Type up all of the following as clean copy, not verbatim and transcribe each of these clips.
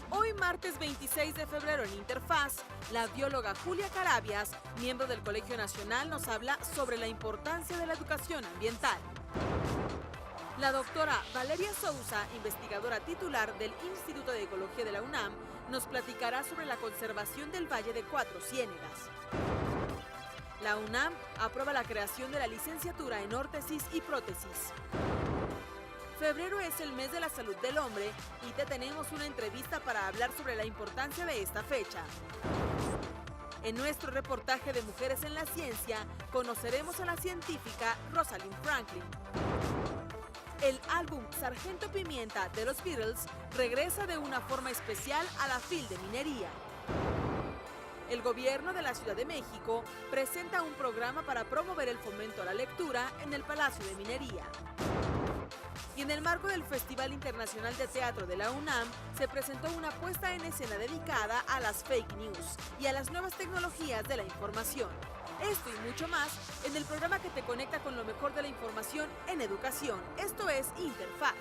Hoy, martes 26 de febrero, en Interfaz, la bióloga Julia Carabias, miembro del Colegio Nacional, nos habla sobre la importancia de la educación ambiental. La doctora Valeria Sousa, investigadora titular del Instituto de Ecología de la UNAM, nos platicará sobre la conservación del Valle de Cuatro Ciénegas. La UNAM aprueba la creación de la licenciatura en órtesis y prótesis. Febrero es el mes de la salud del hombre y te tenemos una entrevista para hablar sobre la importancia de esta fecha. En nuestro reportaje de Mujeres en la Ciencia, conoceremos a la científica Rosalind Franklin. El álbum Sargento Pimienta de los Beatles regresa de una forma especial a la FIL de Minería. El gobierno de la Ciudad de México presenta un programa para promover el fomento a la lectura en el Palacio de Minería. Y en el marco del Festival Internacional de Teatro de la UNAM, se presentó una puesta en escena dedicada a las fake news y a las nuevas tecnologías de la información. Esto y mucho más en el programa que te conecta con lo mejor de la información en educación. Esto es Interfaz.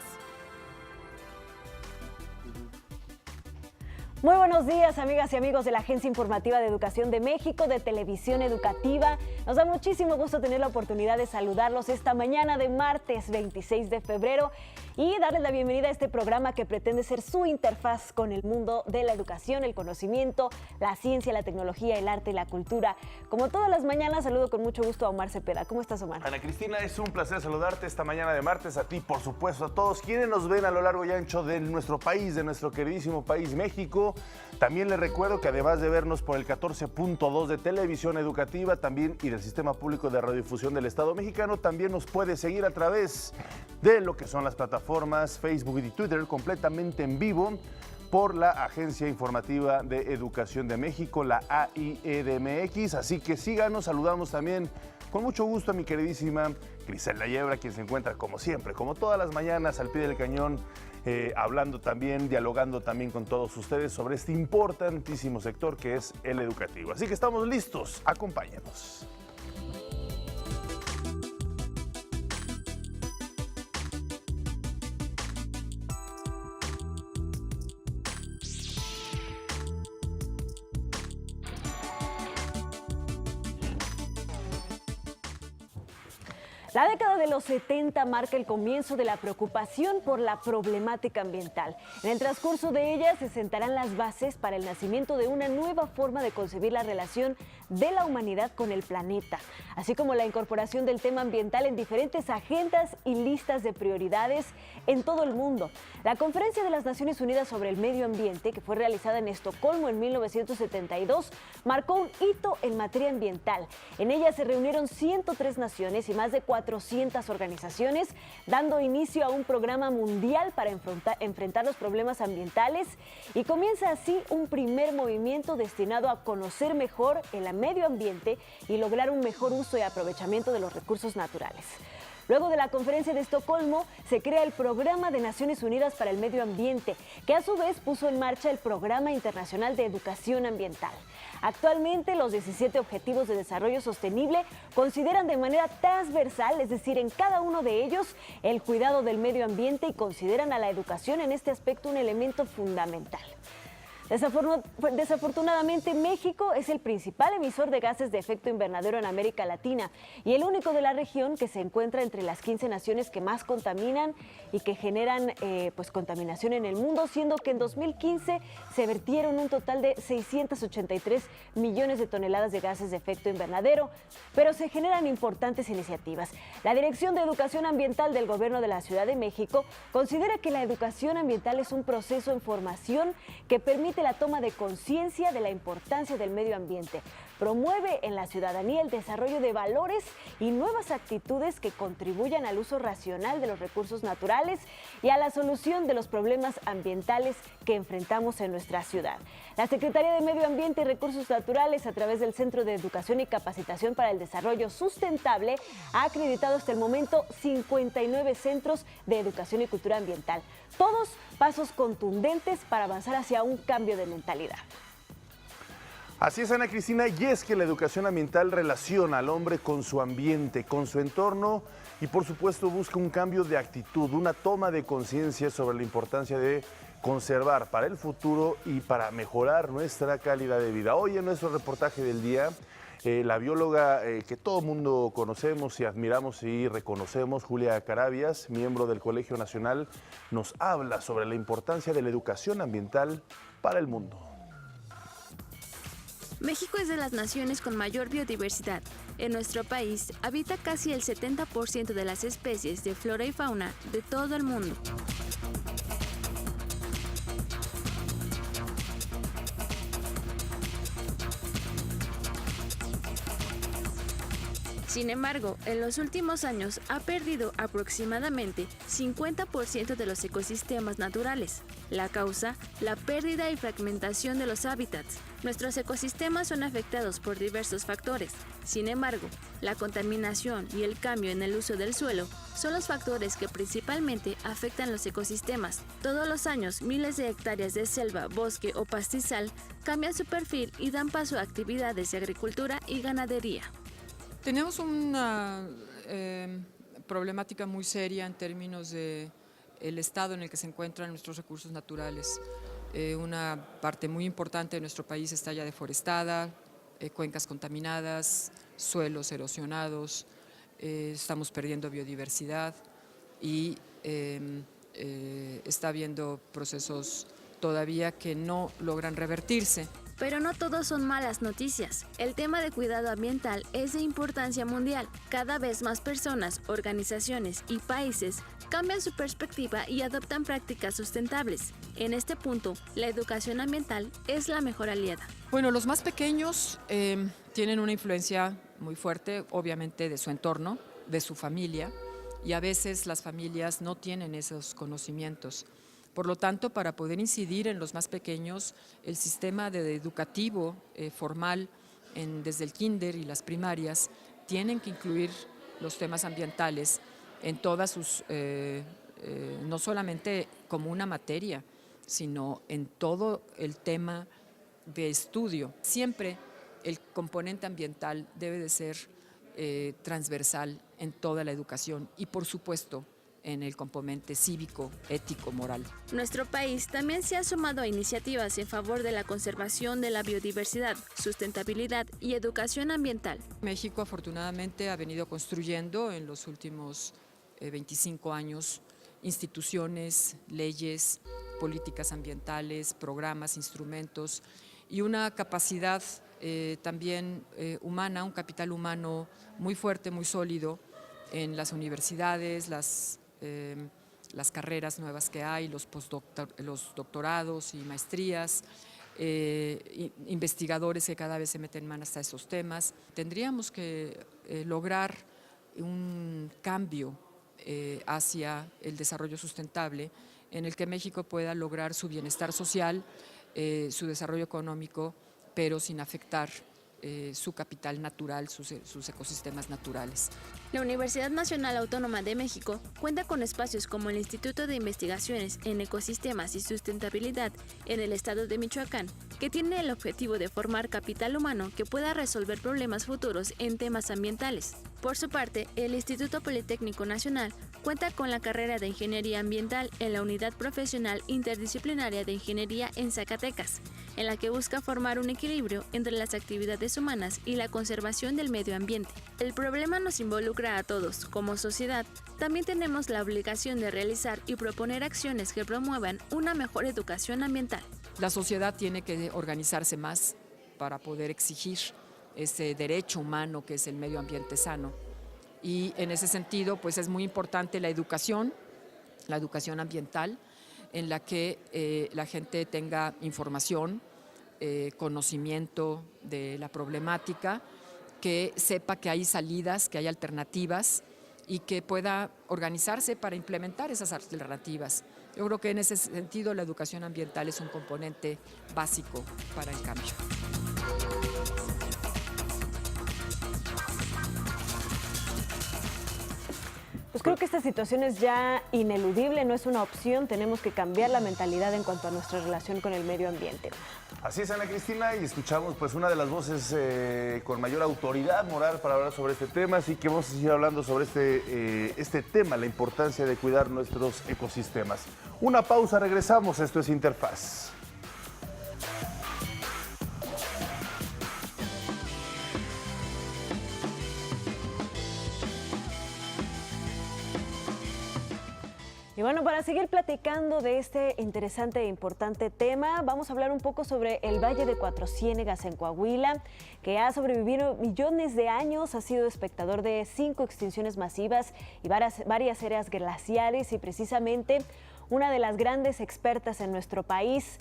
Muy buenos días, amigas y amigos de la Agencia Informativa de Educación de México, de Televisión Educativa. Nos da muchísimo gusto tener la oportunidad de saludarlos esta mañana de martes 26 de febrero y darles la bienvenida a este programa que pretende ser su interfaz con el mundo de la educación, el conocimiento, la ciencia, la tecnología, el arte y la cultura. Como todas las mañanas, saludo con mucho gusto a Omar Cepeda. ¿Cómo estás, Omar? Ana Cristina, es un placer saludarte esta mañana de martes, a ti, por supuesto, a todos quienes nos ven a lo largo y ancho de nuestro país, de nuestro queridísimo país, México. También les recuerdo que además de vernos por el 14.2 de Televisión Educativa también y del Sistema Público de Radiodifusión del Estado Mexicano, también nos puede seguir a través de lo que son las plataformas Facebook y Twitter completamente en vivo por la Agencia Informativa de Educación de México, la AIEDMX. Así que síganos, saludamos también con mucho gusto a mi queridísima Griselda Yebra, quien se encuentra como siempre, como todas las mañanas, al pie del cañón, hablando también, dialogando también con todos ustedes sobre este importantísimo sector que es el educativo. Así que estamos listos, acompáñenos. La década de los 70 marca el comienzo de la preocupación por la problemática ambiental. En el transcurso de ella se sentarán las bases para el nacimiento de una nueva forma de concebir la relación de la humanidad con el planeta, así como la incorporación del tema ambiental en diferentes agendas y listas de prioridades en todo el mundo. La Conferencia de las Naciones Unidas sobre el Medio Ambiente, que fue realizada en Estocolmo en 1972, marcó un hito en materia ambiental. En ella se reunieron 103 naciones y más de 400 organizaciones, dando inicio a un programa mundial para enfrentar los problemas ambientales, y comienza así un primer movimiento destinado a conocer mejor el medio ambiente y lograr un mejor uso y aprovechamiento de los recursos naturales. Luego de la Conferencia de Estocolmo, se crea el Programa de Naciones Unidas para el Medio Ambiente, que a su vez puso en marcha el Programa Internacional de Educación Ambiental. Actualmente, los 17 Objetivos de Desarrollo Sostenible consideran de manera transversal, es decir, en cada uno de ellos, el cuidado del medio ambiente y consideran a la educación en este aspecto un elemento fundamental. Desafortunadamente, México es el principal emisor de gases de efecto invernadero en América Latina y el único de la región que se encuentra entre las 15 naciones que más contaminan y que generan contaminación en el mundo, siendo que en 2015 se vertieron un total de 683 millones de toneladas de gases de efecto invernadero, pero se generan importantes iniciativas. La Dirección de Educación Ambiental del Gobierno de la Ciudad de México considera que la educación ambiental es un proceso en formación que permite la toma de conciencia de la importancia del medio ambiente. Promueve en la ciudadanía el desarrollo de valores y nuevas actitudes que contribuyan al uso racional de los recursos naturales y a la solución de los problemas ambientales que enfrentamos en nuestra ciudad. La Secretaría de Medio Ambiente y Recursos Naturales, a través del Centro de Educación y Capacitación para el Desarrollo Sustentable, ha acreditado hasta el momento 59 centros de educación y cultura ambiental. Todos pasos contundentes para avanzar hacia un cambio de mentalidad. Así es, Ana Cristina, y es que la educación ambiental relaciona al hombre con su ambiente, con su entorno y por supuesto busca un cambio de actitud, una toma de conciencia sobre la importancia de conservar para el futuro y para mejorar nuestra calidad de vida. Hoy en nuestro reportaje del día, la bióloga que todo mundo conocemos y admiramos y reconocemos, Julia Carabias, miembro del Colegio Nacional, nos habla sobre la importancia de la educación ambiental para el mundo. México es de las naciones con mayor biodiversidad. En nuestro país habita casi el 70% de las especies de flora y fauna de todo el mundo. Sin embargo, en los últimos años ha perdido aproximadamente 50% de los ecosistemas naturales. La causa, la pérdida y fragmentación de los hábitats. Nuestros ecosistemas son afectados por diversos factores. Sin embargo, la contaminación y el cambio en el uso del suelo son los factores que principalmente afectan los ecosistemas. Todos los años, miles de hectáreas de selva, bosque o pastizal cambian su perfil y dan paso a actividades de agricultura y ganadería. Tenemos una problemática muy seria en términos de el estado en el que se encuentran nuestros recursos naturales. Una parte muy importante de nuestro país está ya deforestada, cuencas contaminadas, suelos erosionados, estamos perdiendo biodiversidad y está habiendo procesos todavía que no logran revertirse. Pero no todo son malas noticias. El tema de cuidado ambiental es de importancia mundial. Cada vez más personas, organizaciones y países cambian su perspectiva y adoptan prácticas sustentables. En este punto, la educación ambiental es la mejor aliada. Bueno, los más pequeños tienen una influencia muy fuerte, obviamente, de su entorno, de su familia, y a veces las familias no tienen esos conocimientos. Por lo tanto, para poder incidir en los más pequeños, el sistema educativo formal desde el kinder y las primarias tienen que incluir los temas ambientales en todas sus, no solamente como una materia, sino en todo el tema de estudio. Siempre el componente ambiental debe de ser transversal en toda la educación y, por supuesto, en el componente cívico, ético, moral. Nuestro país también se ha sumado a iniciativas en favor de la conservación de la biodiversidad, sustentabilidad y educación ambiental. México afortunadamente ha venido construyendo en los últimos 25 años instituciones, leyes, políticas ambientales, programas, instrumentos y una capacidad también humana, un capital humano muy fuerte, muy sólido en las universidades, las carreras nuevas que hay, los doctorados y maestrías, investigadores que cada vez se meten más a esos temas. Tendríamos que lograr un cambio hacia el desarrollo sustentable en el que México pueda lograr su bienestar social, su desarrollo económico, pero sin afectar su capital natural, sus ecosistemas naturales. La Universidad Nacional Autónoma de México cuenta con espacios como el Instituto de Investigaciones en Ecosistemas y Sustentabilidad en el estado de Michoacán, que tiene el objetivo de formar capital humano que pueda resolver problemas futuros en temas ambientales. Por su parte, el Instituto Politécnico Nacional cuenta con la carrera de Ingeniería Ambiental en la Unidad Profesional Interdisciplinaria de Ingeniería en Zacatecas, en la que busca formar un equilibrio entre las actividades humanas y la conservación del medio ambiente. El problema nos involucra a todos. Como sociedad, también tenemos la obligación de realizar y proponer acciones que promuevan una mejor educación ambiental. La sociedad tiene que organizarse más para poder exigir ese derecho humano que es el medio ambiente sano. Y en ese sentido, pues es muy importante la educación ambiental, en la que la gente tenga información, conocimiento de la problemática, que sepa que hay salidas, que hay alternativas y que pueda organizarse para implementar esas alternativas. Yo creo que en ese sentido la educación ambiental es un componente básico para el cambio. Pues creo que esta situación es ya ineludible, no es una opción, tenemos que cambiar la mentalidad en cuanto a nuestra relación con el medio ambiente. Así es, Ana Cristina, y escuchamos pues una de las voces con mayor autoridad moral para hablar sobre este tema, así que vamos a seguir hablando sobre este tema, la importancia de cuidar nuestros ecosistemas. Una pausa, regresamos, esto es Interfaz. Y bueno, para seguir platicando de este interesante e importante tema, vamos a hablar un poco sobre el Valle de Cuatro Ciénegas en Coahuila, que ha sobrevivido millones de años, ha sido espectador de 5 extinciones masivas y varias eras glaciares, y precisamente una de las grandes expertas en nuestro país,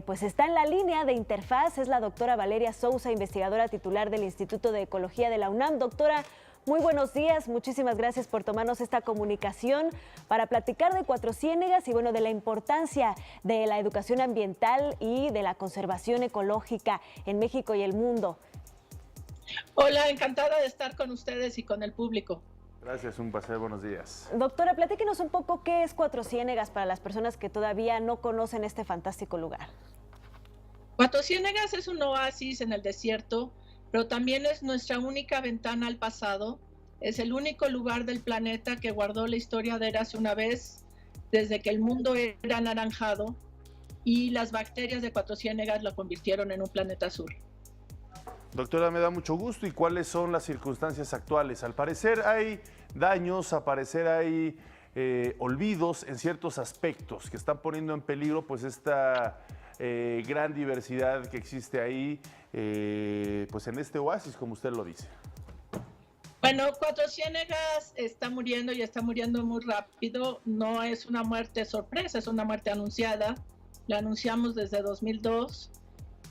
pues está en la línea de Interfaz, es la doctora Valeria Sousa, investigadora titular del Instituto de Ecología de la UNAM. Doctora, muy buenos días, muchísimas gracias por tomarnos esta comunicación para platicar de Cuatro Ciénegas y bueno, de la importancia de la educación ambiental y de la conservación ecológica en México y el mundo. Hola, encantada de estar con ustedes y con el público. Gracias, un placer, buenos días. Doctora, platíquenos un poco qué es Cuatro Ciénegas para las personas que todavía no conocen este fantástico lugar. Cuatro Ciénegas es un oasis en el desierto, pero también es nuestra única ventana al pasado. Es el único lugar del planeta que guardó la historia de Érase una vez, desde que el mundo era anaranjado y las bacterias de Cuatro Ciénegas lo convirtieron en un planeta azul. Doctora, me da mucho gusto. ¿Y cuáles son las circunstancias actuales? Al parecer hay daños, al parecer hay olvidos en ciertos aspectos que están poniendo en peligro pues esta gran diversidad que existe ahí, pues en este oasis, como usted lo dice. Bueno, Cuatro Ciénegas está muriendo y está muriendo muy rápido. No es una muerte sorpresa, es una muerte anunciada. La anunciamos desde 2002.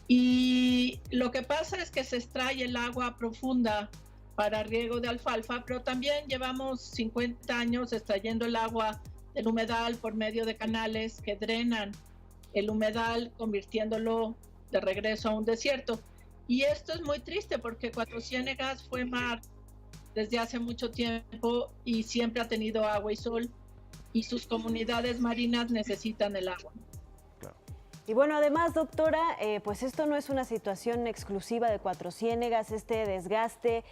Y lo que pasa es que se extrae el agua profunda para riego de alfalfa, pero también llevamos 50 años extrayendo el agua del humedal por medio de canales que drenan el humedal, convirtiéndolo de regreso a un desierto. Y esto es muy triste porque Cuatro Ciénegas fue mar desde hace mucho tiempo y siempre ha tenido agua y sol, y sus comunidades marinas necesitan el agua. Y bueno, además, doctora, pues esto no es una situación exclusiva de Cuatro Ciénegas, este desgaste,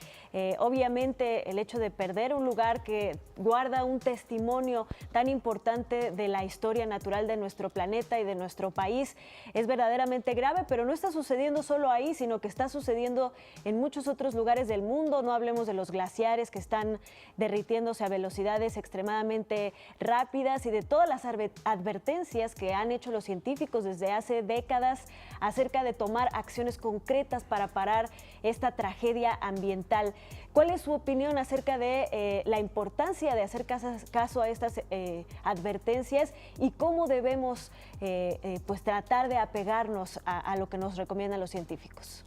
obviamente el hecho de perder un lugar que guarda un testimonio tan importante de la historia natural de nuestro planeta y de nuestro país es verdaderamente grave, pero no está sucediendo solo ahí, sino que está sucediendo en muchos otros lugares del mundo. No hablemos de los glaciares que están derritiéndose a velocidades extremadamente rápidas y de todas las advertencias que han hecho los científicos desde hace décadas acerca de tomar acciones concretas para parar esta tragedia ambiental. ¿Cuál es su opinión acerca de la importancia de hacer caso a estas advertencias y cómo debemos pues tratar de apegarnos a lo que nos recomiendan los científicos?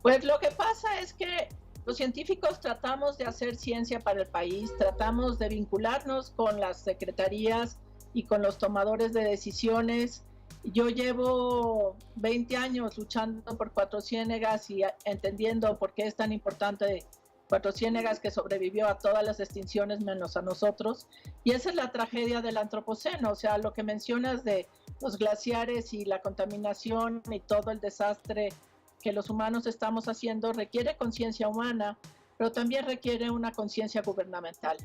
Pues lo que pasa es que los científicos tratamos de hacer ciencia para el país, tratamos de vincularnos con las secretarías y con los tomadores de decisiones. Yo llevo 20 años luchando por Cuatro Ciénegas y entendiendo por qué es tan importante Cuatro Ciénegas, que sobrevivió a todas las extinciones menos a nosotros. Y esa es la tragedia del antropoceno, o sea, lo que mencionas de los glaciares y la contaminación y todo el desastre que los humanos estamos haciendo requiere conciencia humana, pero también requiere una conciencia gubernamental.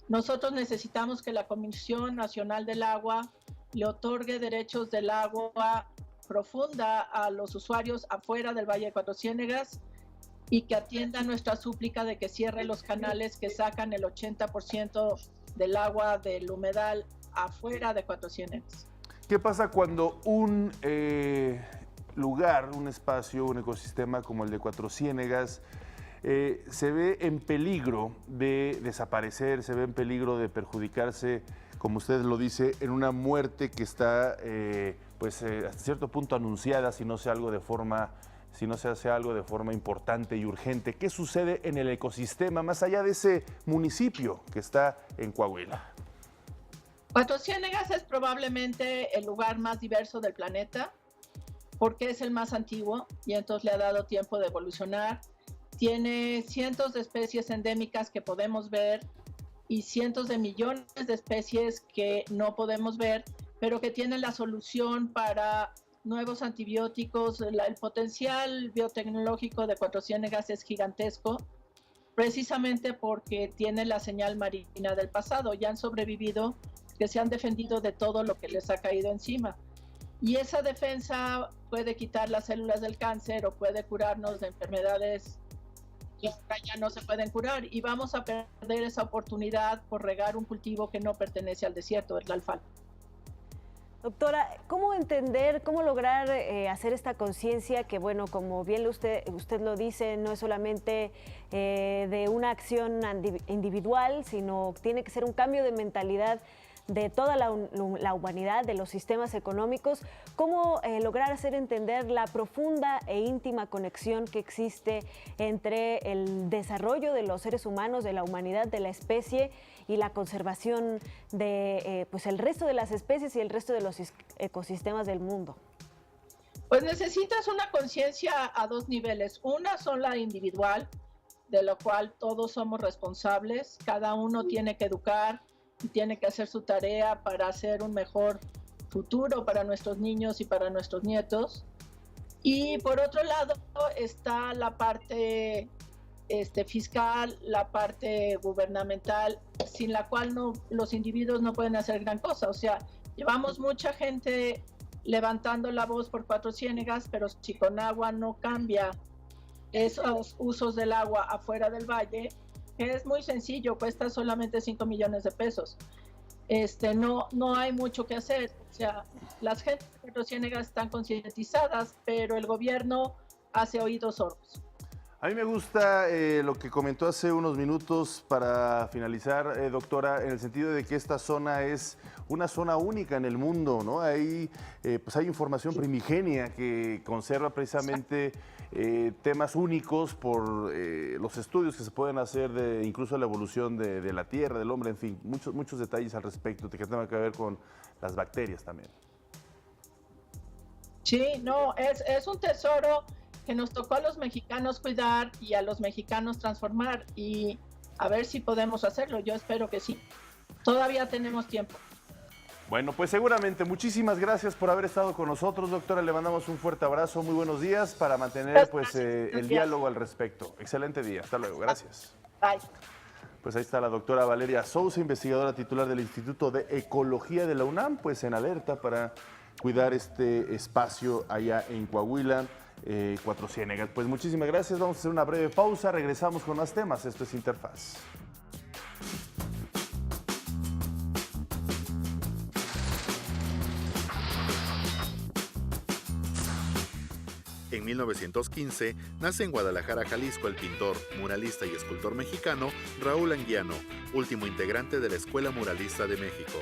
Nosotros necesitamos que la Comisión Nacional del Agua le otorgue derechos del agua profunda a los usuarios afuera del Valle de Cuatro Ciénegas y que atienda nuestra súplica de que cierre los canales que sacan el 80% del agua del humedal afuera de Cuatro Ciénegas. ¿Qué pasa cuando un lugar, un espacio, un ecosistema como el de Cuatro Ciénegas se ve en peligro de desaparecer, se ve en peligro de perjudicarse, como usted lo dice, en una muerte que está hasta cierto punto anunciada si no se hace algo de forma importante y urgente? ¿Qué sucede en el ecosistema más allá de ese municipio que está en Coahuila? Cuatro Ciénegas es probablemente el lugar más diverso del planeta porque es el más antiguo y entonces le ha dado tiempo de evolucionar. Tiene cientos de especies endémicas que podemos ver y cientos de millones de especies que no podemos ver, pero que tienen la solución para nuevos antibióticos. El potencial biotecnológico de Cuatro Ciénegas es gigantesco, precisamente porque tiene la señal marina del pasado. Ya han sobrevivido, que se han defendido de todo lo que les ha caído encima. Y esa defensa puede quitar las células del cáncer o puede curarnos de enfermedades que ahora ya no se pueden curar. Y vamos a perder esa oportunidad por regar un cultivo que no pertenece al desierto, es la alfalfa. Doctora, ¿cómo entender, cómo lograr hacer esta conciencia que, bueno, como bien usted lo dice, no es solamente de una acción individual, sino tiene que ser un cambio de mentalidad de toda la humanidad, de los sistemas económicos? ¿Cómo lograr hacer entender la profunda e íntima conexión que existe entre el desarrollo de los seres humanos, de la humanidad, de la especie y la conservación de pues el resto de las especies y el resto de los ecosistemas del mundo? Pues necesitas una conciencia a dos niveles. Una son la individual, de lo cual todos somos responsables. Cada uno tiene que educar y tiene que hacer su tarea para hacer un mejor futuro para nuestros niños y para nuestros nietos. Y por otro lado está la parte fiscal, la parte gubernamental, sin la cual los individuos no pueden hacer gran cosa. O sea, llevamos mucha gente levantando la voz por Cuatro Ciénegas, pero si con agua no cambia esos usos del agua afuera del valle, que es muy sencillo, cuesta solamente 5 millones de pesos. No hay mucho que hacer. O sea, las gentes de Cuatro Ciénegas están concientizadas, pero el gobierno hace oídos sordos. A mí me gusta lo que comentó hace unos minutos para finalizar, doctora, en el sentido de que esta zona es una zona única en el mundo, ¿no? Pues hay información primigenia que conserva precisamente temas únicos por los estudios que se pueden hacer de incluso la evolución de la Tierra, del hombre, en fin, muchos detalles al respecto que tengan que ver con las bacterias también. Sí, no, es un tesoro que nos tocó a los mexicanos cuidar y a los mexicanos transformar, y a ver si podemos hacerlo. Yo espero que sí. Todavía tenemos tiempo. Bueno, pues seguramente. Muchísimas gracias por haber estado con nosotros, doctora. Le mandamos un fuerte abrazo, muy buenos días para mantener pues el diálogo al respecto. Excelente día. Hasta luego. Gracias. Bye. Pues ahí está la doctora Valeria Sousa, investigadora titular del Instituto de Ecología de la UNAM, pues en alerta para cuidar este espacio allá en Coahuila. Cuatro Ciénegas. Pues muchísimas gracias, vamos a hacer una breve pausa, regresamos con más temas. Esto es Interfaz. En 1915 nace en Guadalajara, Jalisco, el pintor, muralista y escultor mexicano Raúl Anguiano, último integrante de la Escuela Muralista de México.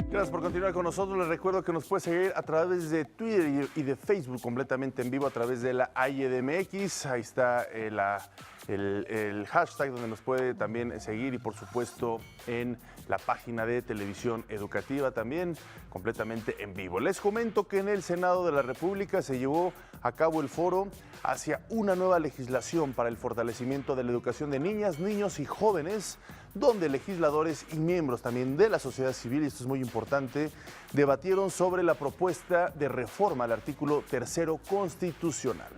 Gracias por continuar con nosotros. Les recuerdo que nos puede seguir a través de Twitter y de Facebook completamente en vivo a través de la AYDMX. Ahí está el hashtag donde nos puede también seguir, y por supuesto en la página de Televisión Educativa también completamente en vivo. Les comento que en el Senado de la República se llevó a cabo el foro hacia una nueva legislación para el fortalecimiento de la educación de niñas, niños y jóvenes, donde legisladores y miembros también de la sociedad civil, y esto es muy importante, debatieron sobre la propuesta de reforma al artículo 3º constitucional.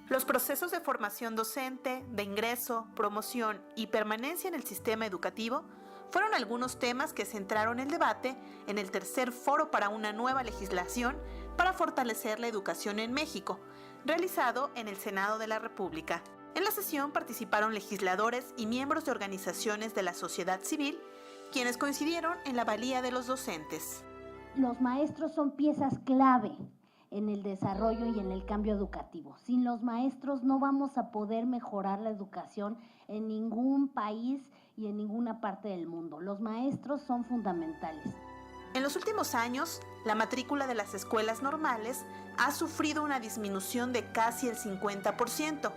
Los procesos de formación docente, de ingreso, promoción y permanencia en el sistema educativo fueron algunos temas que centraron el debate en el tercer foro para una nueva legislación para fortalecer la educación en México, realizado en el Senado de la República. En la sesión participaron legisladores y miembros de organizaciones de la sociedad civil, quienes coincidieron en la valía de los docentes. Los maestros son piezas clave en el desarrollo y en el cambio educativo. Sin los maestros no vamos a poder mejorar la educación en ningún país y en ninguna parte del mundo. Los maestros son fundamentales. En los últimos años, la matrícula de las escuelas normales ha sufrido una disminución de casi el 50%.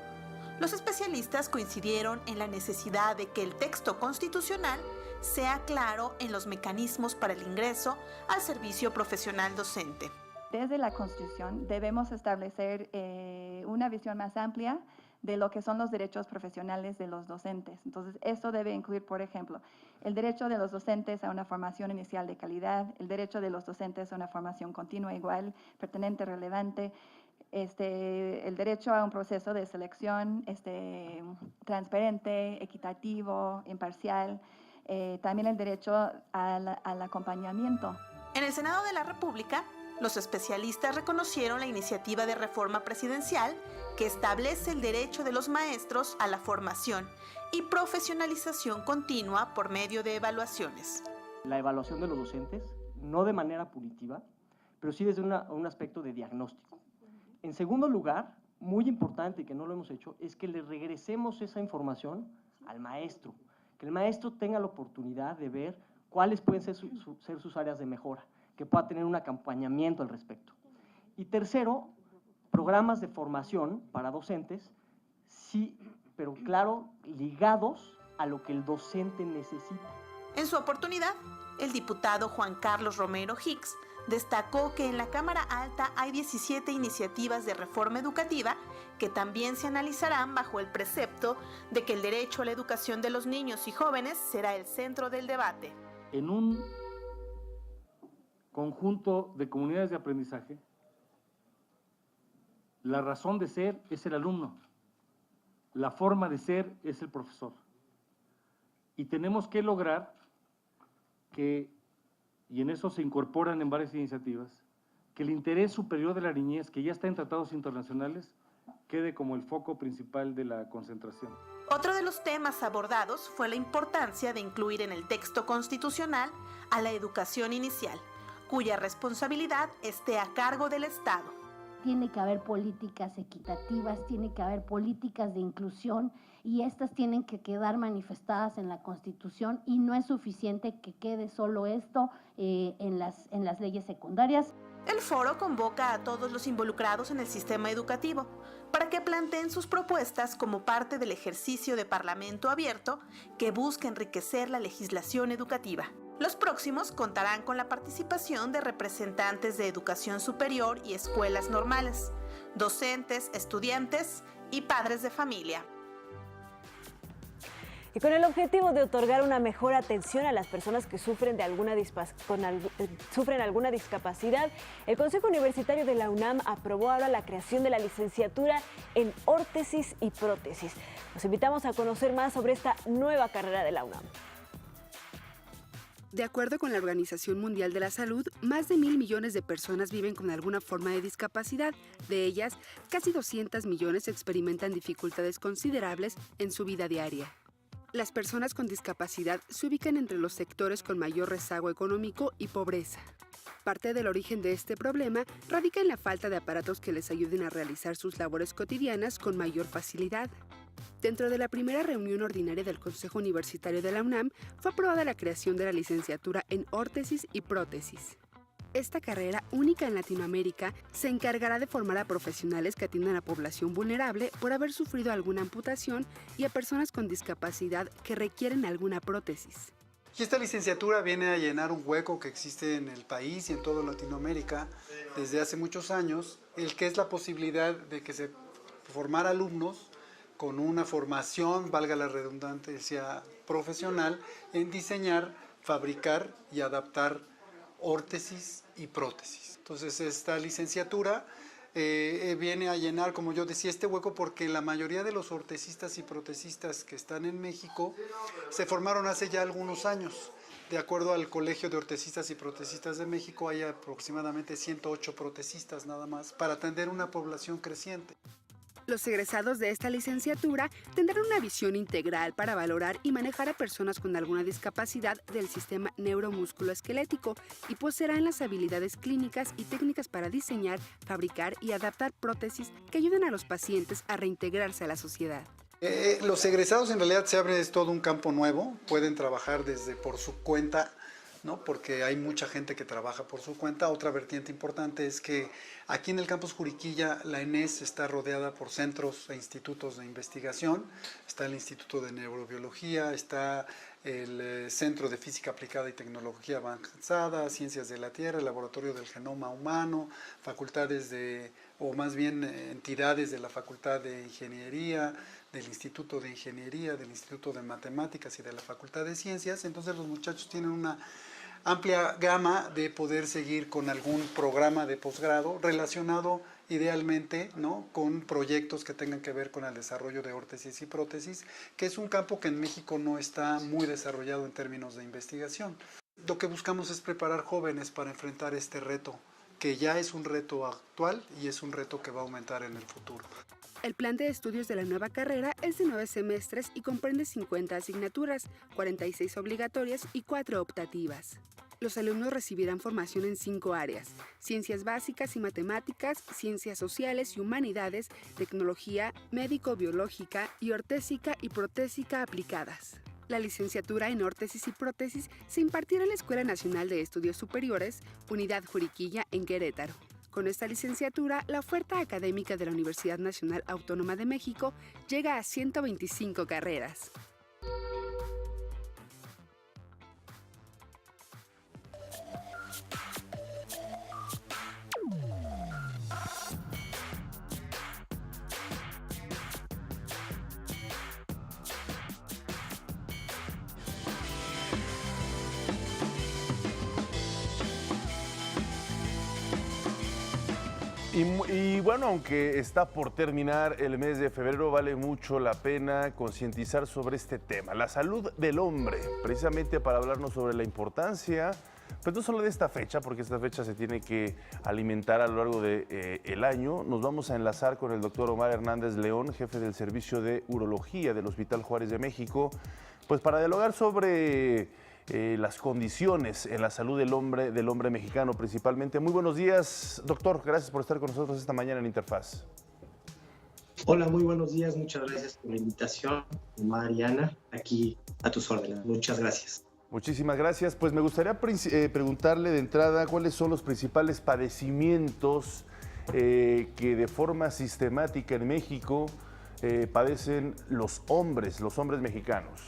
Los especialistas coincidieron en la necesidad de que el texto constitucional sea claro en los mecanismos para el ingreso al servicio profesional docente. Desde la Constitución debemos establecer una visión más amplia de lo que son los derechos profesionales de los docentes. Entonces, esto debe incluir, por ejemplo, el derecho de los docentes a una formación inicial de calidad, el derecho de los docentes a una formación continua, igual, pertinente, relevante, el derecho a un proceso de selección transparente, equitativo, imparcial, también el derecho al acompañamiento. En el Senado de la República, los especialistas reconocieron la iniciativa de reforma presidencial que establece el derecho de los maestros a la formación y profesionalización continua por medio de evaluaciones. La evaluación de los docentes, no de manera punitiva, pero sí desde un aspecto de diagnóstico. En segundo lugar, muy importante y que no lo hemos hecho, es que le regresemos esa información al maestro, que el maestro tenga la oportunidad de ver cuáles pueden ser sus áreas de mejora, que pueda tener un acompañamiento al respecto. Y tercero, programas de formación para docentes, sí, pero claro, ligados a lo que el docente necesita. En su oportunidad, el diputado Juan Carlos Romero Hicks destacó que en la Cámara Alta hay 17 iniciativas de reforma educativa que también se analizarán bajo el precepto de que el derecho a la educación de los niños y jóvenes será el centro del debate. En un conjunto de comunidades de aprendizaje, la razón de ser es el alumno, la forma de ser es el profesor. Y tenemos que lograr que, y en eso se incorporan en varias iniciativas, que el interés superior de la niñez, que ya está en tratados internacionales, quede como el foco principal de la concentración. Otro de los temas abordados fue la importancia de incluir en el texto constitucional a la educación inicial, cuya responsabilidad esté a cargo del Estado. Tiene que haber políticas equitativas, tiene que haber políticas de inclusión y estas tienen que quedar manifestadas en la Constitución y no es suficiente que quede solo esto en las leyes secundarias. El foro convoca a todos los involucrados en el sistema educativo para que planteen sus propuestas como parte del ejercicio de Parlamento abierto que busca enriquecer la legislación educativa. Los próximos contarán con la participación de representantes de educación superior y escuelas normales, docentes, estudiantes y padres de familia. Y con el objetivo de otorgar una mejor atención a las personas que sufren alguna discapacidad, el Consejo Universitario de la UNAM aprobó ahora la creación de la licenciatura en órtesis y prótesis. Los invitamos a conocer más sobre esta nueva carrera de la UNAM. De acuerdo con la Organización Mundial de la Salud, más de 1.000 millones de personas viven con alguna forma de discapacidad. De ellas, casi 200 millones experimentan dificultades considerables en su vida diaria. Las personas con discapacidad se ubican entre los sectores con mayor rezago económico y pobreza. Parte del origen de este problema radica en la falta de aparatos que les ayuden a realizar sus labores cotidianas con mayor facilidad. Dentro de la primera reunión ordinaria del Consejo Universitario de la UNAM, fue aprobada la creación de la licenciatura en órtesis y prótesis. Esta carrera, única en Latinoamérica, se encargará de formar a profesionales que atiendan a población vulnerable por haber sufrido alguna amputación y a personas con discapacidad que requieren alguna prótesis. Y esta licenciatura viene a llenar un hueco que existe en el país y en toda Latinoamérica desde hace muchos años, el que es la posibilidad de que se formar alumnos con una formación, valga la redundancia, profesional en diseñar, fabricar y adaptar órtesis y prótesis. Entonces esta licenciatura viene a llenar, como yo decía, este hueco porque la mayoría de los ortesistas y protesistas que están en México se formaron hace ya algunos años. De acuerdo al Colegio de Ortesistas y Protesistas de México, hay aproximadamente 108 protesistas nada más para atender una población creciente. Los egresados de esta licenciatura tendrán una visión integral para valorar y manejar a personas con alguna discapacidad del sistema neuromusculoesquelético y poseerán las habilidades clínicas y técnicas para diseñar, fabricar y adaptar prótesis que ayuden a los pacientes a reintegrarse a la sociedad. Los egresados en realidad se abre todo un campo nuevo, pueden trabajar desde por su cuenta, ¿no? Porque hay mucha gente que trabaja por su cuenta. Otra vertiente importante es que Aquí en el campus Juriquilla, la ENES está rodeada por centros e institutos de investigación. Está el Instituto de Neurobiología, está el Centro de Física Aplicada y Tecnología Avanzada, Ciencias de la Tierra, el Laboratorio del Genoma Humano, entidades de la Facultad de Ingeniería, del Instituto de Ingeniería, del Instituto de Matemáticas y de la Facultad de Ciencias. Entonces los muchachos tienen una amplia gama de poder seguir con algún programa de posgrado relacionado idealmente, ¿no?, con proyectos que tengan que ver con el desarrollo de órtesis y prótesis, que es un campo que en México no está muy desarrollado en términos de investigación. Lo que buscamos es preparar jóvenes para enfrentar este reto, que ya es un reto actual y es un reto que va a aumentar en el futuro. El plan de estudios de la nueva carrera es de 9 semestres y comprende 50 asignaturas, 46 obligatorias y 4 optativas. Los alumnos recibirán formación en 5 áreas: ciencias básicas y matemáticas, ciencias sociales y humanidades, tecnología, médico-biológica y ortésica y protésica aplicadas. La licenciatura en órtesis y prótesis se impartirá en la Escuela Nacional de Estudios Superiores, Unidad Juriquilla, en Querétaro. Con esta licenciatura, la oferta académica de la Universidad Nacional Autónoma de México llega a 125 carreras. Y bueno, aunque está por terminar el mes de febrero, vale mucho la pena concientizar sobre este tema, la salud del hombre, precisamente para hablarnos sobre la importancia, pues no solo de esta fecha, porque esta fecha se tiene que alimentar a lo largo del año. Nos vamos a enlazar con el doctor Omar Hernández León, jefe del Servicio de Urología del Hospital Juárez de México, pues para dialogar sobre las condiciones en la salud del hombre mexicano principalmente. Muy buenos días, doctor. Gracias por estar con nosotros esta mañana en Interfaz. Hola, muy buenos días. Muchas gracias por la invitación, Mariana. Aquí a tus órdenes. Muchas gracias. Muchísimas gracias. Pues me gustaría preguntarle de entrada cuáles son los principales padecimientos que de forma sistemática en México padecen los hombres mexicanos.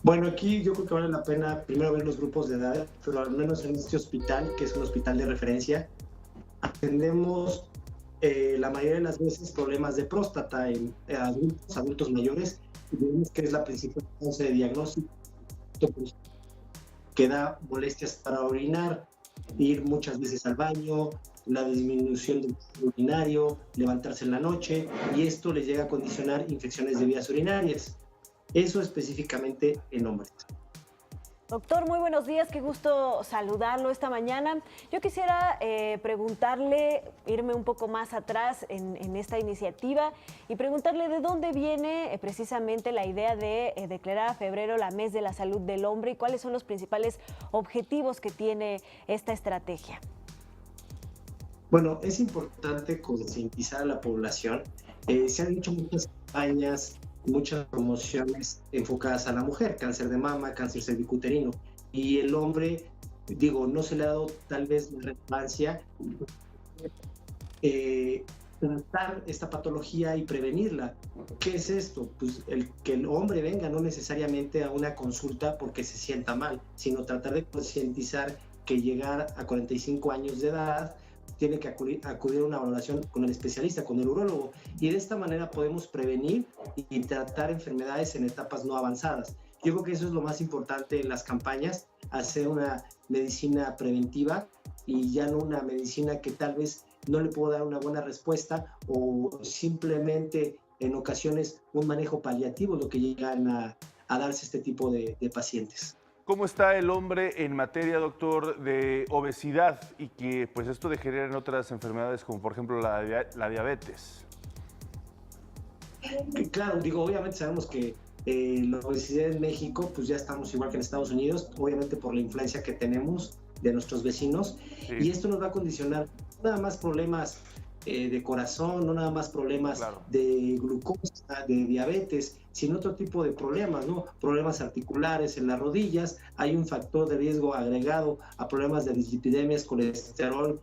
Bueno, aquí yo creo que vale la pena primero ver los grupos de edad, pero al menos en este hospital, que es un hospital de referencia, atendemos la mayoría de las veces problemas de próstata en adultos mayores, y vemos que es la principal causa de diagnóstico, que da molestias para orinar, ir muchas veces al baño, la disminución del urinario, levantarse en la noche, y esto les llega a condicionar infecciones de vías urinarias. Eso específicamente en hombres. Doctor, muy buenos días, qué gusto saludarlo esta mañana. Yo quisiera preguntarle, irme un poco más atrás en esta iniciativa y preguntarle de dónde viene precisamente la idea de declarar a febrero la Mes de la Salud del Hombre y cuáles son los principales objetivos que tiene esta estrategia. Bueno, es importante concientizar a la población. Se han hecho muchas campañas, muchas promociones enfocadas a la mujer, cáncer de mama, cáncer cervicuterino, y el hombre, no se le ha dado tal vez la relevancia tratar esta patología y prevenirla. ¿Qué es esto? Pues que el hombre venga no necesariamente a una consulta porque se sienta mal, sino tratar de concientizar que llegar a 45 años de edad tiene que acudir a una valoración con el especialista, con el urólogo, y de esta manera podemos prevenir y tratar enfermedades en etapas no avanzadas. Yo creo que eso es lo más importante en las campañas, hacer una medicina preventiva y ya no una medicina que tal vez no le puedo dar una buena respuesta o simplemente en ocasiones un manejo paliativo, lo que llegan a darse este tipo de pacientes. ¿Cómo está el hombre en materia, doctor, de obesidad y que pues esto degenera en otras enfermedades como por ejemplo la diabetes? Claro, obviamente sabemos que la obesidad en México, pues ya estamos igual que en Estados Unidos, obviamente por la influencia que tenemos de nuestros vecinos, sí. Y esto nos va a condicionar nada más problemas de corazón, no nada más problemas de glucosa, de diabetes, sino otro tipo de problemas, ¿no? Problemas articulares en las rodillas, hay un factor de riesgo agregado a problemas de dislipidemias, colesterol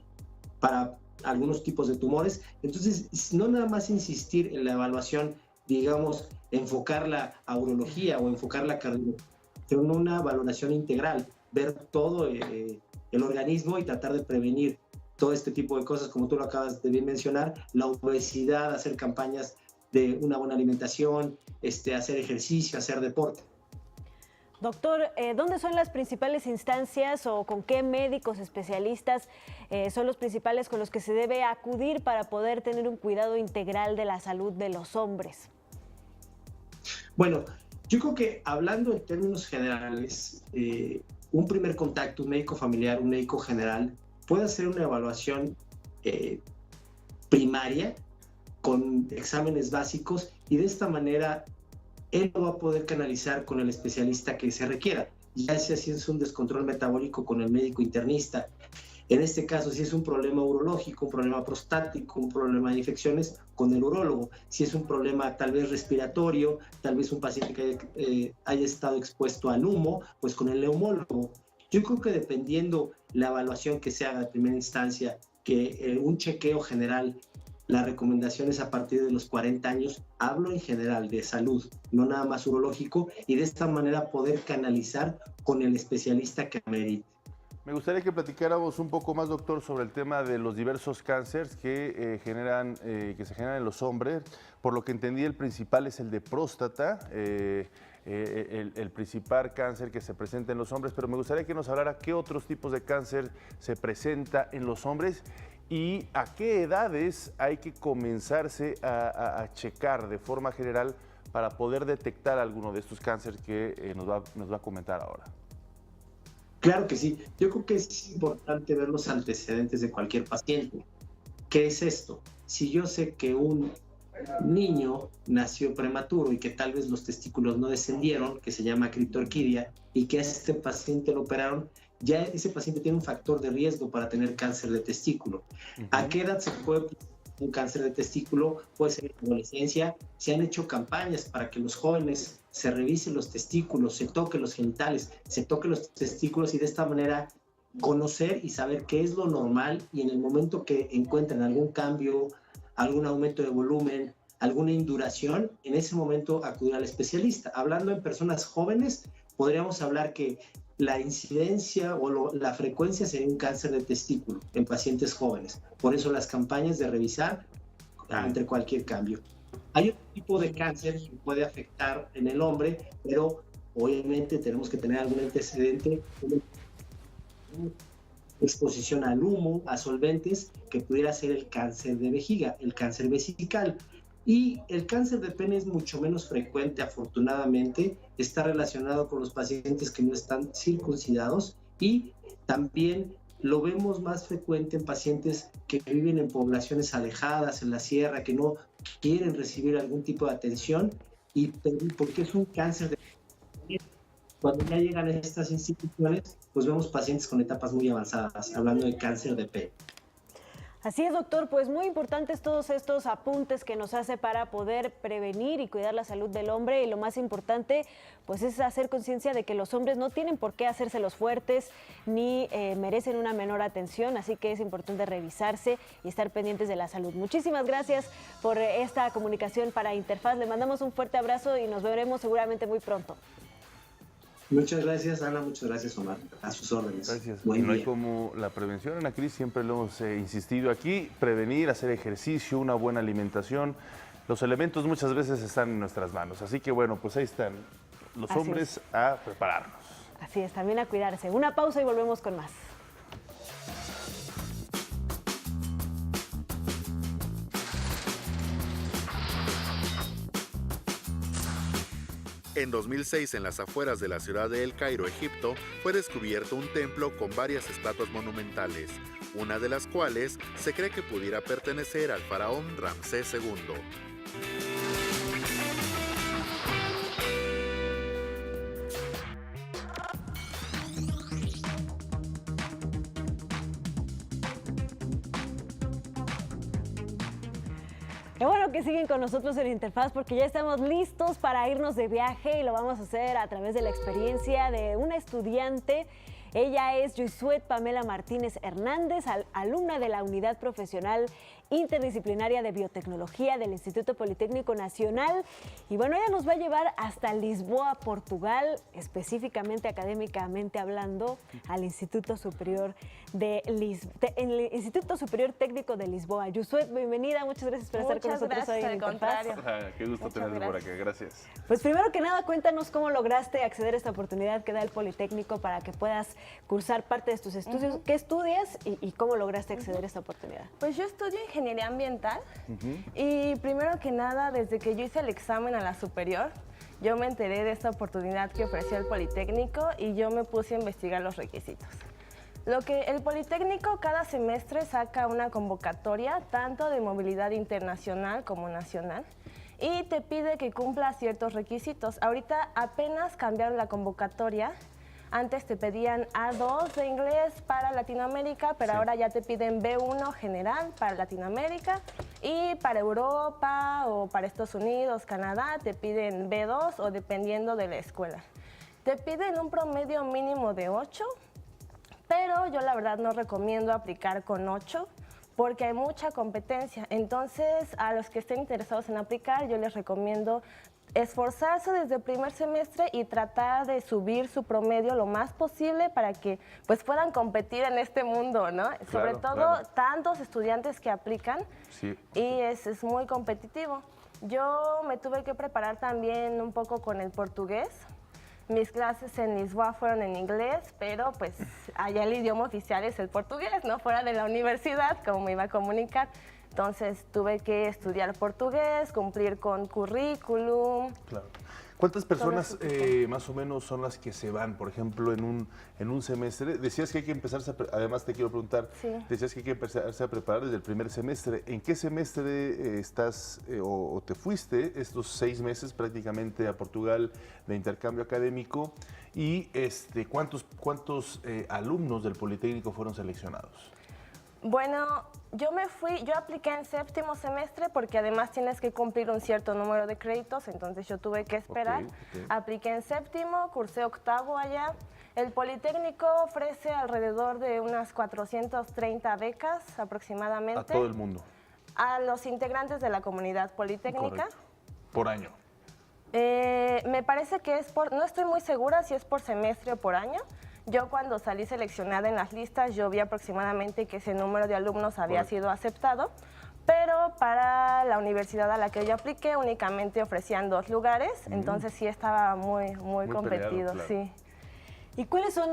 para algunos tipos de tumores. Entonces, no nada más insistir en la evaluación, digamos, enfocarla a urología o enfocarla a cardiología, sino una valoración integral, ver todo el organismo y tratar de prevenir todo este tipo de cosas, como tú lo acabas de bien mencionar, la obesidad, hacer campañas de una buena alimentación, hacer ejercicio, hacer deporte. Doctor, ¿dónde son las principales instancias o con qué médicos especialistas son los principales con los que se debe acudir para poder tener un cuidado integral de la salud de los hombres? Bueno, yo creo que hablando en términos generales, un primer contacto, un médico familiar, un médico general, puede hacer una evaluación primaria con exámenes básicos y de esta manera él lo va a poder canalizar con el especialista que se requiera, ya sea si es un descontrol metabólico con el médico internista. En este caso, si es un problema urológico, un problema prostático, un problema de infecciones, con el urólogo. Si es un problema tal vez respiratorio, tal vez un paciente que haya estado expuesto al humo, pues con el neumólogo. Yo creo que dependiendo la evaluación que se haga de primera instancia, que un chequeo general, la recomendación es a partir de los 40 años, hablo en general de salud, no nada más urológico, y de esta manera poder canalizar con el especialista que amerite. Me gustaría que platicáramos un poco más, doctor, sobre el tema de los diversos cánceres que se generan en los hombres. Por lo que entendí, el principal es el de próstata, el principal cáncer que se presenta en los hombres, pero me gustaría que nos hablara qué otros tipos de cáncer se presenta en los hombres y a qué edades hay que comenzarse a checar de forma general para poder detectar alguno de estos cánceres que nos va a comentar ahora. Claro que sí. Yo creo que es importante ver los antecedentes de cualquier paciente. ¿Qué es esto? Si yo sé que un niño nació prematuro y que tal vez los testículos no descendieron, que se llama criptorquidia, y que a este paciente lo operaron, ya ese paciente tiene un factor de riesgo para tener cáncer de testículo. ¿A qué edad se puede un cáncer de testículo? Puede ser en la adolescencia. Se han hecho campañas para que los jóvenes se revisen los testículos, se toquen los genitales, se toquen los testículos y de esta manera conocer y saber qué es lo normal, y en el momento que encuentren algún cambio, algún aumento de volumen, alguna induración, en ese momento acudir al especialista. Hablando en personas jóvenes, podríamos hablar que la incidencia o la frecuencia sería un cáncer de testículo en pacientes jóvenes. Por eso las campañas de revisar entre cualquier cambio. Hay otro tipo de cáncer que puede afectar en el hombre, pero obviamente tenemos que tener algún antecedente, exposición al humo, a solventes, que pudiera ser el cáncer de vejiga, el cáncer vesical. Y el cáncer de pene es mucho menos frecuente, afortunadamente, está relacionado con los pacientes que no están circuncidados, y también lo vemos más frecuente en pacientes que viven en poblaciones alejadas, en la sierra, que no quieren recibir algún tipo de atención, y porque es un cáncer de pene. Cuando ya llegan a estas instituciones, pues vemos pacientes con etapas muy avanzadas, hablando de cáncer de pene. Así es, doctor, pues muy importantes todos estos apuntes que nos hace para poder prevenir y cuidar la salud del hombre, y lo más importante pues es hacer conciencia de que los hombres no tienen por qué hacérselos fuertes ni merecen una menor atención, así que es importante revisarse y estar pendientes de la salud. Muchísimas gracias por esta comunicación para Interfaz, le mandamos un fuerte abrazo y nos veremos seguramente muy pronto. Muchas gracias, Ana. Muchas gracias, Omar. A sus órdenes. Gracias. Buen no día. hay como la prevención, Ana Cris, siempre lo hemos insistido aquí, prevenir, hacer ejercicio, una buena alimentación. Los elementos muchas veces están en nuestras manos. Así que bueno, pues ahí están los hombres a prepararnos. Así es, también a cuidarse. Una pausa y volvemos con más. En 2006, en las afueras de la ciudad de El Cairo, Egipto, fue descubierto un templo con varias estatuas monumentales, una de las cuales se cree que pudiera pertenecer al faraón Ramsés II. Qué bueno que siguen con nosotros en Interfaz, porque ya estamos listos para irnos de viaje y lo vamos a hacer a través de la experiencia de una estudiante Ella es Yusuet Pamela Martínez Hernández, alumna de la Unidad Profesional Interdisciplinaria de Biotecnología del Instituto Politécnico Nacional. Y bueno, ella nos va a llevar hasta Lisboa, Portugal, específicamente académicamente hablando, al Instituto Superior el Instituto Superior Técnico de Lisboa. Yusuet, bienvenida, muchas gracias por estar con nosotros hoy en Interfaz. Qué gusto tenerte por acá, gracias. Pues primero que nada, cuéntanos cómo lograste acceder a esta oportunidad que da el Politécnico para que puedas cursar parte de tus estudios. ¿Qué estudias y cómo lograste acceder a esta oportunidad? Pues yo estudio ingeniería ambiental y primero que nada, desde que yo hice el examen a la superior, yo me enteré de esta oportunidad que ofrecía el Politécnico y yo me puse a investigar los requisitos. El Politécnico cada semestre saca una convocatoria tanto de movilidad internacional como nacional y te pide que cumplas ciertos requisitos. Ahorita apenas cambiaron la convocatoria. Antes te pedían A2 de inglés para Latinoamérica, pero ahora ya te piden B1 general para Latinoamérica y para Europa o para Estados Unidos, Canadá, te piden B2 o dependiendo de la escuela. Te piden un promedio mínimo de 8, pero yo la verdad no recomiendo aplicar con 8 porque hay mucha competencia. Entonces, a los que estén interesados en aplicar, yo les recomiendo esforzarse desde el primer semestre y tratar de subir su promedio lo más posible para que pues puedan competir en este mundo, ¿no? Claro, sobre todo tantos estudiantes que aplican y es muy competitivo. Yo me tuve que preparar también un poco con el portugués. Mis clases en Lisboa fueron en inglés, pero pues allá el idioma oficial es el portugués, ¿no? Fuera de la universidad, ¿cómo me iba a comunicar? Entonces tuve que estudiar portugués, cumplir con currículum. Claro. ¿Cuántas personas más o menos son las que se van, por ejemplo, en un semestre? Decías que hay que empezarse, además te quiero preguntar, decías que hay que empezarse a preparar desde el primer semestre. ¿En qué semestre estás o te fuiste estos 6 meses prácticamente a Portugal de intercambio académico? ¿Y cuántos alumnos del Politécnico fueron seleccionados? Bueno, yo apliqué en 7º semestre porque además tienes que cumplir un cierto número de créditos, entonces yo tuve que esperar. Apliqué en 7º, cursé 8º allá. El Politécnico ofrece alrededor de unas 430 becas aproximadamente. ¿A todo el mundo? A los integrantes de la comunidad politécnica. Correcto. ¿Por año? Me parece que no estoy muy segura si es por semestre o por año. Yo cuando salí seleccionada en las listas, yo vi aproximadamente que ese número de alumnos había sido aceptado, pero para la universidad a la que yo apliqué únicamente ofrecían 2 lugares, entonces sí estaba muy competido. Peleado, sí. ¿Y cuáles son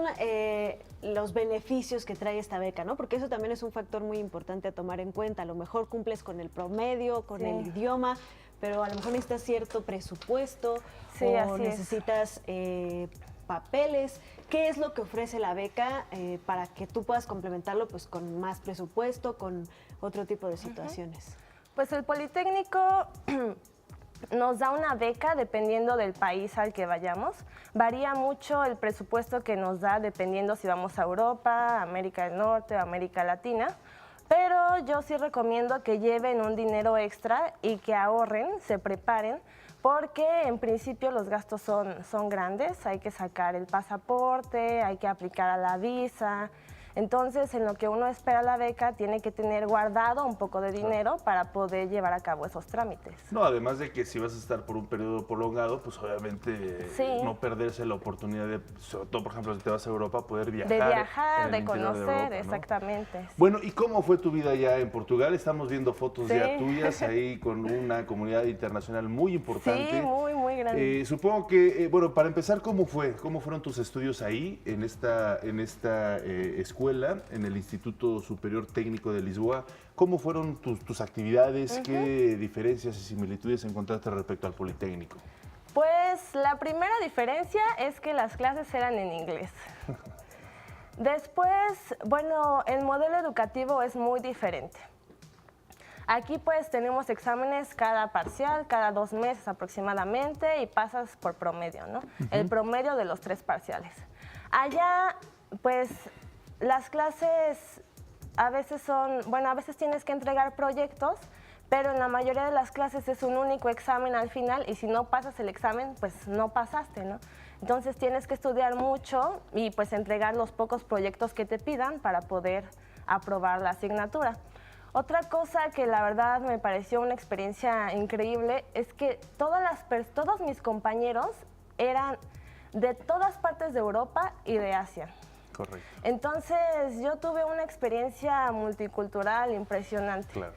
los beneficios que trae esta beca, ¿no? Porque eso también es un factor muy importante a tomar en cuenta. A lo mejor cumples con el promedio, con el idioma, pero a lo mejor necesitas cierto presupuesto o necesitas papeles. ¿Qué es lo que ofrece la beca para que tú puedas complementarlo pues, con más presupuesto, con otro tipo de situaciones? Pues el Politécnico nos da una beca dependiendo del país al que vayamos. Varía mucho el presupuesto que nos da dependiendo si vamos a Europa, América del Norte o América Latina. Pero yo sí recomiendo que lleven un dinero extra y que ahorren, se preparen, porque en principio los gastos son grandes. Hay que sacar el pasaporte, hay que aplicar a la visa. Entonces, en lo que uno espera la beca, tiene que tener guardado un poco de dinero para poder llevar a cabo esos trámites. No, además de que si vas a estar por un periodo prolongado, pues obviamente no perderse la oportunidad de, sobre todo, por ejemplo, si te vas a Europa, poder viajar. De viajar, de conocer, Europa, ¿no? Exactamente. Bueno, ¿y cómo fue tu vida ya en Portugal? Estamos viendo fotos ya tuyas ahí con una comunidad internacional muy importante. Sí, muy grande. Supongo que, bueno, para empezar, ¿cómo fueron tus estudios ahí, en esta escuela, en el Instituto Superior Técnico de Lisboa? ¿Cómo fueron tus actividades? ¿Qué diferencias y similitudes encontraste respecto al Politécnico? Pues la primera diferencia es que las clases eran en inglés. Después, bueno, el modelo educativo es muy diferente. Aquí pues tenemos exámenes cada parcial, cada 2 meses aproximadamente, y pasas por promedio, ¿no? El promedio de los 3 parciales. Allá, pues, las clases a veces a veces tienes que entregar proyectos, pero en la mayoría de las clases es un único examen al final y si no pasas el examen, pues no pasaste, ¿no? Entonces tienes que estudiar mucho y pues entregar los pocos proyectos que te pidan para poder aprobar la asignatura. Otra cosa que la verdad me pareció una experiencia increíble es que todos mis compañeros eran de todas partes de Europa y de Asia. Correcto. Entonces yo tuve una experiencia multicultural impresionante. Claro.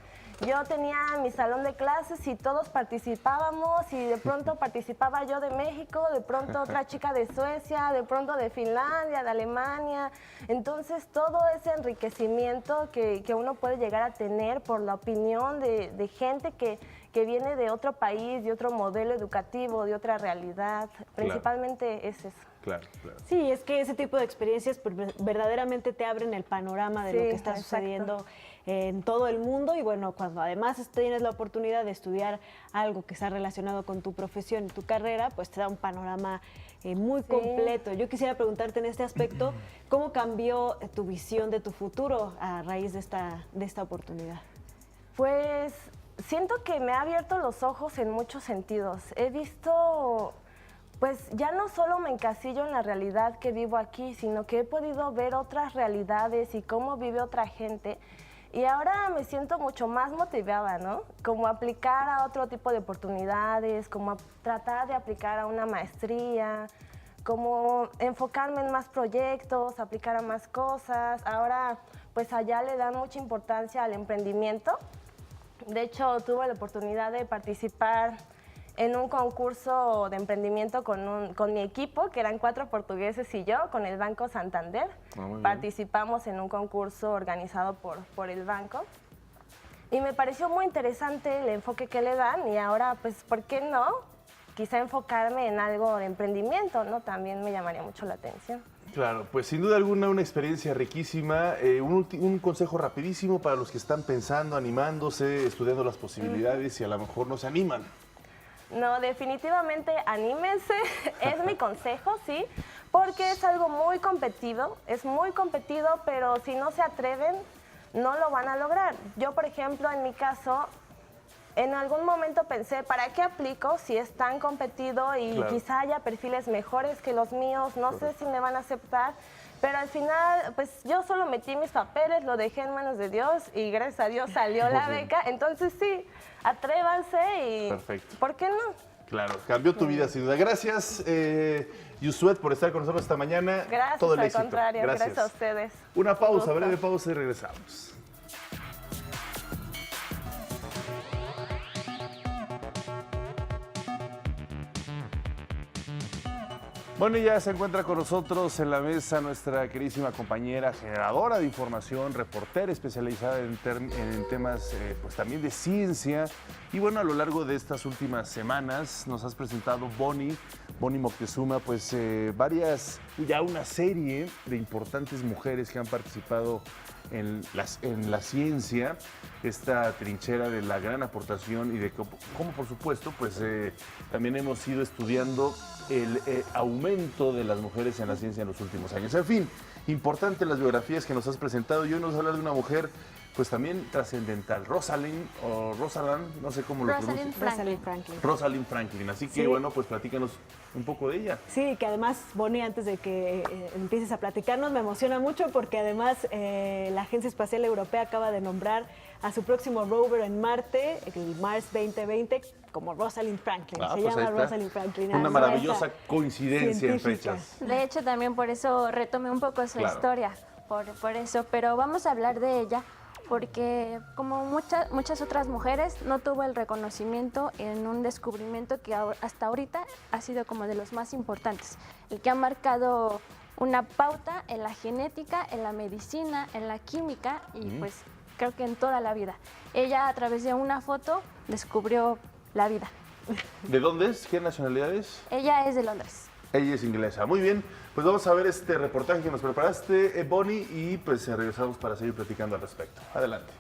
Yo tenía mi salón de clases y todos participábamos y de pronto participaba yo de México, de pronto otra chica de Suecia, de pronto de Finlandia, de Alemania. Entonces todo ese enriquecimiento que uno puede llegar a tener por la opinión de gente que viene de otro país, de otro modelo educativo, de otra realidad, principalmente es eso. Claro, claro. Sí, es que ese tipo de experiencias pues, verdaderamente te abren el panorama de lo que está sucediendo en todo el mundo y bueno, cuando además tienes la oportunidad de estudiar algo que está relacionado con tu profesión y tu carrera, pues te da un panorama muy completo. Yo quisiera preguntarte en este aspecto, ¿cómo cambió tu visión de tu futuro a raíz de esta oportunidad? Pues siento que me ha abierto los ojos en muchos sentidos. He visto, pues ya no solo me encasillo en la realidad que vivo aquí, sino que he podido ver otras realidades y cómo vive otra gente. Y ahora me siento mucho más motivada, ¿no? Como aplicar a otro tipo de oportunidades, como tratar de aplicar a una maestría, como enfocarme en más proyectos, aplicar a más cosas. Ahora, pues allá le dan mucha importancia al emprendimiento. De hecho, tuve la oportunidad de participar en un concurso de emprendimiento con mi equipo, que eran 4 portugueses y yo, con el Banco Santander. Participamos en un concurso organizado por el banco. Y me pareció muy interesante el enfoque que le dan y ahora, pues, ¿por qué no? Quizá enfocarme en algo de emprendimiento, ¿no? También me llamaría mucho la atención. Claro, pues sin duda alguna una experiencia riquísima. Un consejo rapidísimo para los que están pensando, animándose, estudiando las posibilidades y a lo mejor no se animan. No, definitivamente anímense, es mi consejo, sí, porque es algo muy competido, pero si no se atreven, no lo van a lograr. Yo, por ejemplo, en mi caso, en algún momento pensé, ¿para qué aplico si es tan competido y quizá haya perfiles mejores que los míos? No sé si me van a aceptar, pero al final, pues yo solo metí mis papeles, lo dejé en manos de Dios y gracias a Dios salió la beca. Entonces sí, atrévanse y ¿por qué no? Claro, cambió tu vida sin duda. Gracias, Yusuet, por estar con nosotros esta mañana. Gracias, todo el al éxito. contrario, gracias a ustedes. Una pausa, breve pausa y regresamos. Bueno, y ya se encuentra con nosotros en la mesa nuestra queridísima compañera, generadora de información, reportera especializada en temas pues también de ciencia. Y bueno, a lo largo de estas últimas semanas nos has presentado Bonnie Moctezuma, pues ya una serie de importantes mujeres que han participado en la ciencia, esta trinchera de la gran aportación y de cómo por supuesto, pues también hemos ido estudiando el aumento de las mujeres en la ciencia en los últimos años. En fin, importante las biografías que nos has presentado y hoy nos vas a hablar de una mujer pues también trascendental, Rosalind, no sé cómo lo pronuncias. Rosalind Franklin. Así que bueno, pues platícanos un poco de ella. Sí, que además, Bonnie, antes de que empieces a platicarnos, me emociona mucho porque además la Agencia Espacial Europea acaba de nombrar a su próximo rover en Marte, el Mars 2020, como Rosalind Franklin. Se pues llama Rosalind Franklin. Una maravillosa coincidencia en fechas. De hecho, también por eso retomé un poco su historia, por eso. Pero vamos a hablar de ella porque como muchas otras mujeres no tuvo el reconocimiento en un descubrimiento que hasta ahorita ha sido como de los más importantes, el que ha marcado una pauta en la genética, en la medicina, en la química y pues creo que en toda la vida. Ella a través de una foto descubrió la vida. ¿De dónde es? ¿Qué nacionalidad es? Ella es de Londres. Ella es inglesa. Muy bien, pues vamos a ver este reportaje que nos preparaste, Bonnie, y pues regresamos para seguir platicando al respecto. Adelante.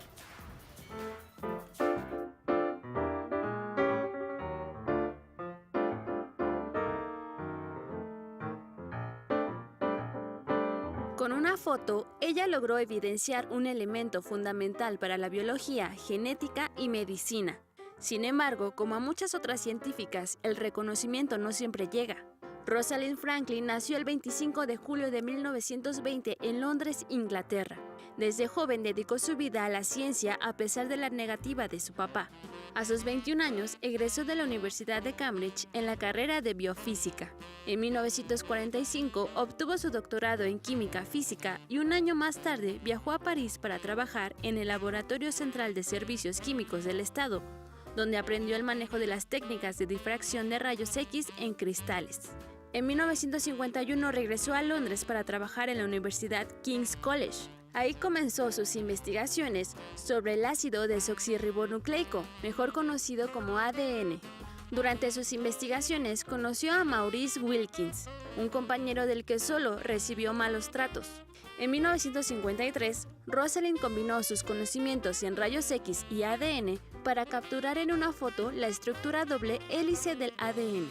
Con una foto, ella logró evidenciar un elemento fundamental para la biología, genética y medicina. Sin embargo, como a muchas otras científicas, el reconocimiento no siempre llega. Rosalind Franklin nació el 25 de julio de 1920 en Londres, Inglaterra. Desde joven dedicó su vida a la ciencia a pesar de la negativa de su papá. A sus 21 años egresó de la Universidad de Cambridge en la carrera de biofísica. En 1945 obtuvo su doctorado en química física y un año más tarde viajó a París para trabajar en el Laboratorio Central de Servicios Químicos del Estado, donde aprendió el manejo de las técnicas de difracción de rayos X en cristales. En 1951 regresó a Londres para trabajar en la Universidad King's College. Ahí comenzó sus investigaciones sobre el ácido desoxirribonucleico, mejor conocido como ADN. Durante sus investigaciones conoció a Maurice Wilkins, un compañero del que solo recibió malos tratos. En 1953, Rosalind combinó sus conocimientos en rayos X y ADN para capturar en una foto la estructura doble hélice del ADN.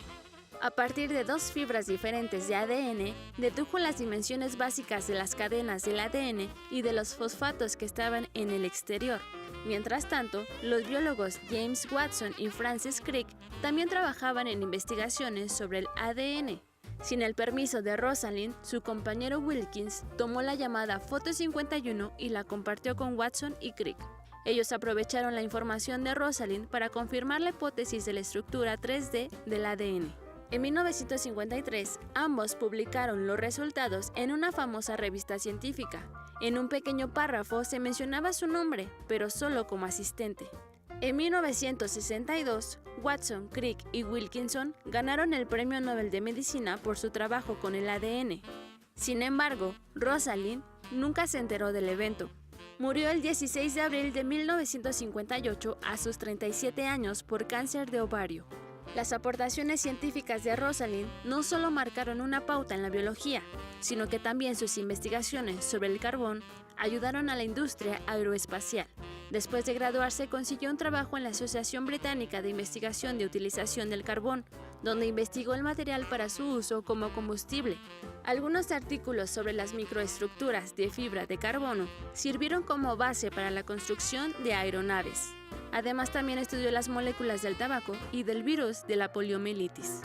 A partir de dos fibras diferentes de ADN, dedujo las dimensiones básicas de las cadenas del ADN y de los fosfatos que estaban en el exterior. Mientras tanto, los biólogos James Watson y Francis Crick también trabajaban en investigaciones sobre el ADN. Sin el permiso de Rosalind, su compañero Wilkins tomó la llamada Foto 51 y la compartió con Watson y Crick. Ellos aprovecharon la información de Rosalind para confirmar la hipótesis de la estructura 3D del ADN. En 1953, ambos publicaron los resultados en una famosa revista científica. En un pequeño párrafo se mencionaba su nombre, pero solo como asistente. En 1962, Watson, Crick y Wilkinson ganaron el Premio Nobel de Medicina por su trabajo con el ADN. Sin embargo, Rosalind nunca se enteró del evento. Murió el 16 de abril de 1958 a sus 37 años por cáncer de ovario. Las aportaciones científicas de Rosalind no solo marcaron una pauta en la biología, sino que también sus investigaciones sobre el carbón ayudaron a la industria aeroespacial. Después de graduarse, consiguió un trabajo en la Asociación Británica de Investigación de Utilización del Carbón, donde investigó el material para su uso como combustible. Algunos artículos sobre las microestructuras de fibra de carbono sirvieron como base para la construcción de aeronaves. Además, también estudió las moléculas del tabaco y del virus de la poliomielitis.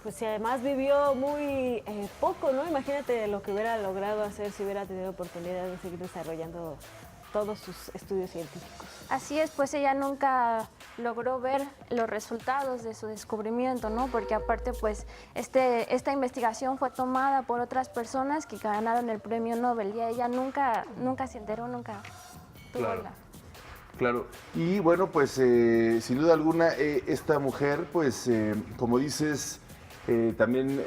Pues si además vivió muy poco, ¿no? Imagínate lo que hubiera logrado hacer si hubiera tenido oportunidad de seguir desarrollando todos sus estudios científicos. Así es, pues ella nunca logró ver los resultados de su descubrimiento, ¿no? Porque aparte, pues, esta investigación fue tomada por otras personas que ganaron el premio Nobel y ella nunca se enteró, nunca tuvo Claro. Claro, y bueno, pues sin duda alguna esta mujer, pues como dices, también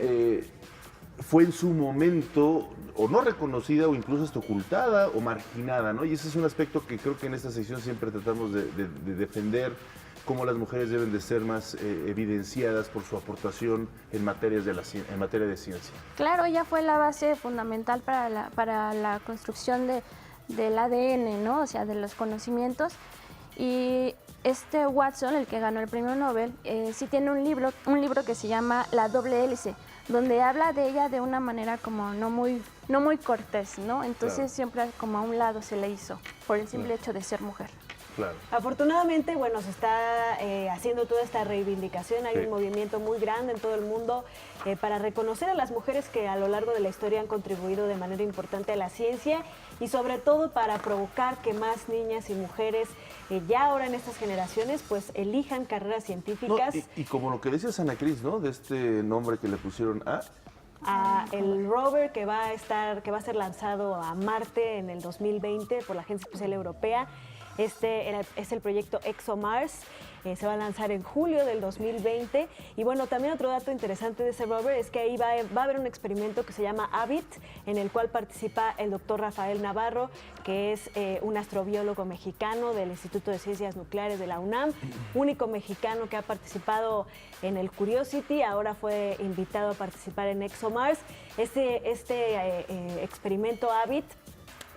fue en su momento o no reconocida o incluso hasta ocultada o marginada, ¿no? Y ese es un aspecto que creo que en esta sección siempre tratamos de defender, cómo las mujeres deben de ser más evidenciadas por su aportación en materia de ciencia. Claro, ella fue la base fundamental para la construcción del ADN, ¿no? O sea, de los conocimientos. Y Watson, el que ganó el premio Nobel, sí tiene un libro que se llama La doble hélice, donde habla de ella de una manera como no muy cortés, ¿no? Entonces claro, siempre como a un lado se le hizo, por el simple hecho de ser mujer. Claro. Afortunadamente, bueno, se está haciendo toda esta reivindicación, hay un movimiento muy grande en todo el mundo para reconocer a las mujeres que a lo largo de la historia han contribuido de manera importante a la ciencia y sobre todo para provocar que más niñas y mujeres ya ahora en estas generaciones pues elijan carreras científicas. No, y como lo que decías Ana Cris, ¿no? De este nombre que le pusieron a el rover que va a ser lanzado a Marte en el 2020 por la Agencia Espacial Europea. Es el proyecto ExoMars, se va a lanzar en julio del 2020 y bueno, también otro dato interesante de ese rover es que ahí va a haber un experimento que se llama HABIT, en el cual participa el doctor Rafael Navarro, que es un astrobiólogo mexicano del Instituto de Ciencias Nucleares de la UNAM, único mexicano que ha participado en el Curiosity, ahora fue invitado a participar en ExoMars. Este experimento HABIT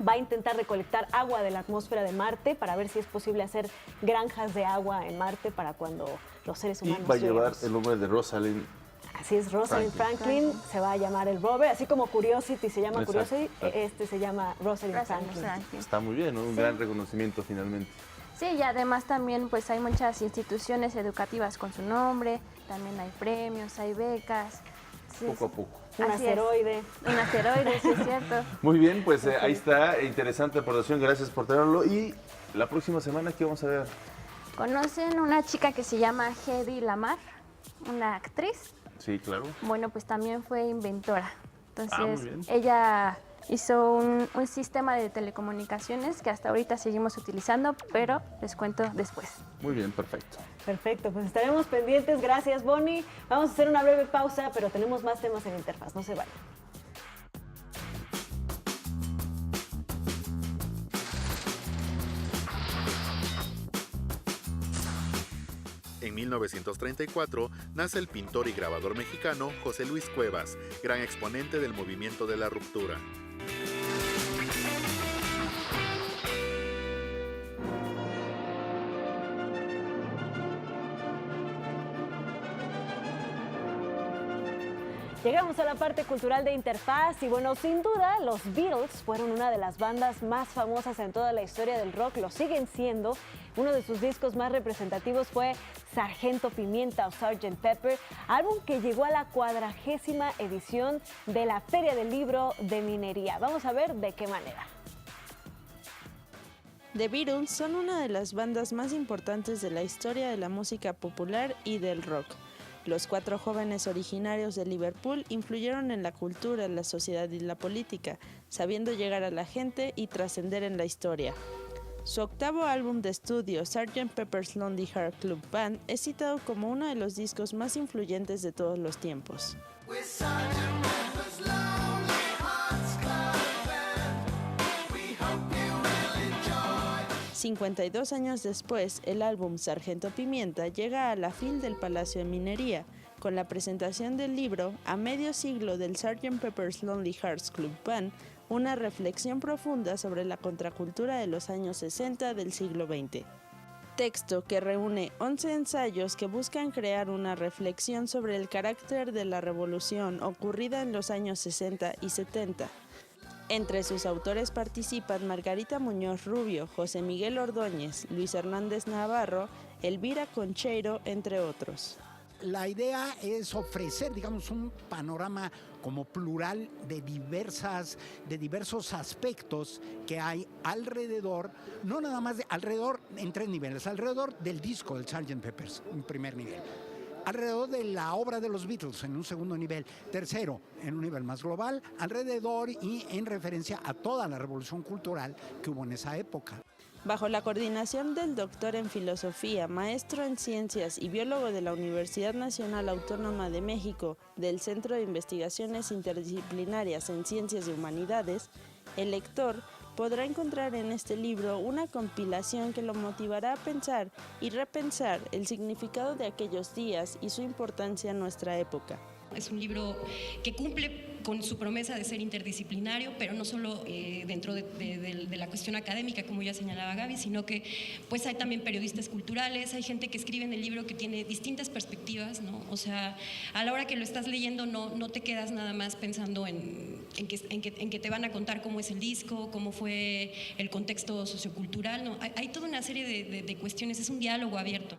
va a intentar recolectar agua de la atmósfera de Marte para ver si es posible hacer granjas de agua en Marte para cuando los seres humanos y va a llevar lleguemos. el nombre de Rosalind. Así es, Rosalind Franklin se va a llamar el rover, así como Curiosity se llama Curiosity, se llama Rosalind Franklin. Está muy bien, ¿no? Un gran reconocimiento finalmente. Sí, y además también pues hay muchas instituciones educativas con su nombre, también hay premios, hay becas. Sí, poco a poco. Un asteroide. Un asteroide, sí es cierto. Muy bien, pues ahí está, interesante aportación, gracias por tenerlo. Y la próxima semana, ¿qué vamos a ver? ¿Conocen una chica que se llama Hedy Lamarr, una actriz? Sí, claro. Bueno, pues también fue inventora. Entonces, muy bien. ella hizo un sistema de telecomunicaciones que hasta ahorita seguimos utilizando, pero les cuento después. Muy bien, perfecto. Perfecto, pues estaremos pendientes. Gracias, Bonnie. Vamos a hacer una breve pausa, pero tenemos más temas en Interfaz. No se vayan. En 1934 nace el pintor y grabador mexicano José Luis Cuevas, gran exponente del movimiento de la ruptura. Llegamos a la parte cultural de Interfaz y bueno, sin duda los Beatles fueron una de las bandas más famosas en toda la historia del rock, lo siguen siendo. Uno de sus discos más representativos fue Sargento Pimienta o Sgt. Pepper, álbum que llegó a la 40ª edición de la Feria del Libro de Minería. Vamos a ver de qué manera. The Beatles son una de las bandas más importantes de la historia de la música popular y del rock. Los 4 jóvenes originarios de Liverpool influyeron en la cultura, la sociedad y la política, sabiendo llegar a la gente y trascender en la historia. Su 8º álbum de estudio, Sgt. Pepper's Lonely Hearts Club Band, es citado como uno de los discos más influyentes de todos los tiempos. 52 años después, el álbum Sargento Pimienta llega a la fil del Palacio de Minería, con la presentación del libro A medio siglo del Sgt. Pepper's Lonely Hearts Club Band, una reflexión profunda sobre la contracultura de los años 60 del siglo XX. Texto que reúne 11 ensayos que buscan crear una reflexión sobre el carácter de la revolución ocurrida en los años 60 y 70. Entre sus autores participan Margarita Muñoz Rubio, José Miguel Ordóñez, Luis Hernández Navarro, Elvira Concheiro, entre otros. La idea es ofrecer, digamos, un panorama como plural de diversos aspectos que hay alrededor, no nada más alrededor en 3 niveles, alrededor del disco del Sgt. Pepper's, en primer nivel. Alrededor de la obra de los Beatles en un segundo nivel, tercero en un nivel más global, alrededor y en referencia a toda la revolución cultural que hubo en esa época. Bajo la coordinación del doctor en filosofía, maestro en ciencias y biólogo de la Universidad Nacional Autónoma de México, del Centro de Investigaciones Interdisciplinarias en Ciencias y Humanidades, el lector podrá encontrar en este libro una compilación que lo motivará a pensar y repensar el significado de aquellos días y su importancia en nuestra época. Es un libro que cumple con su promesa de ser interdisciplinario, pero no solo dentro de la cuestión académica, como ya señalaba Gaby, sino que pues hay también periodistas culturales, hay gente que escribe en el libro que tiene distintas perspectivas, ¿no? O sea, a la hora que lo estás leyendo no te quedas nada más pensando en que te van a contar cómo es el disco, cómo fue el contexto sociocultural, ¿no? Hay toda una serie de cuestiones, es un diálogo abierto.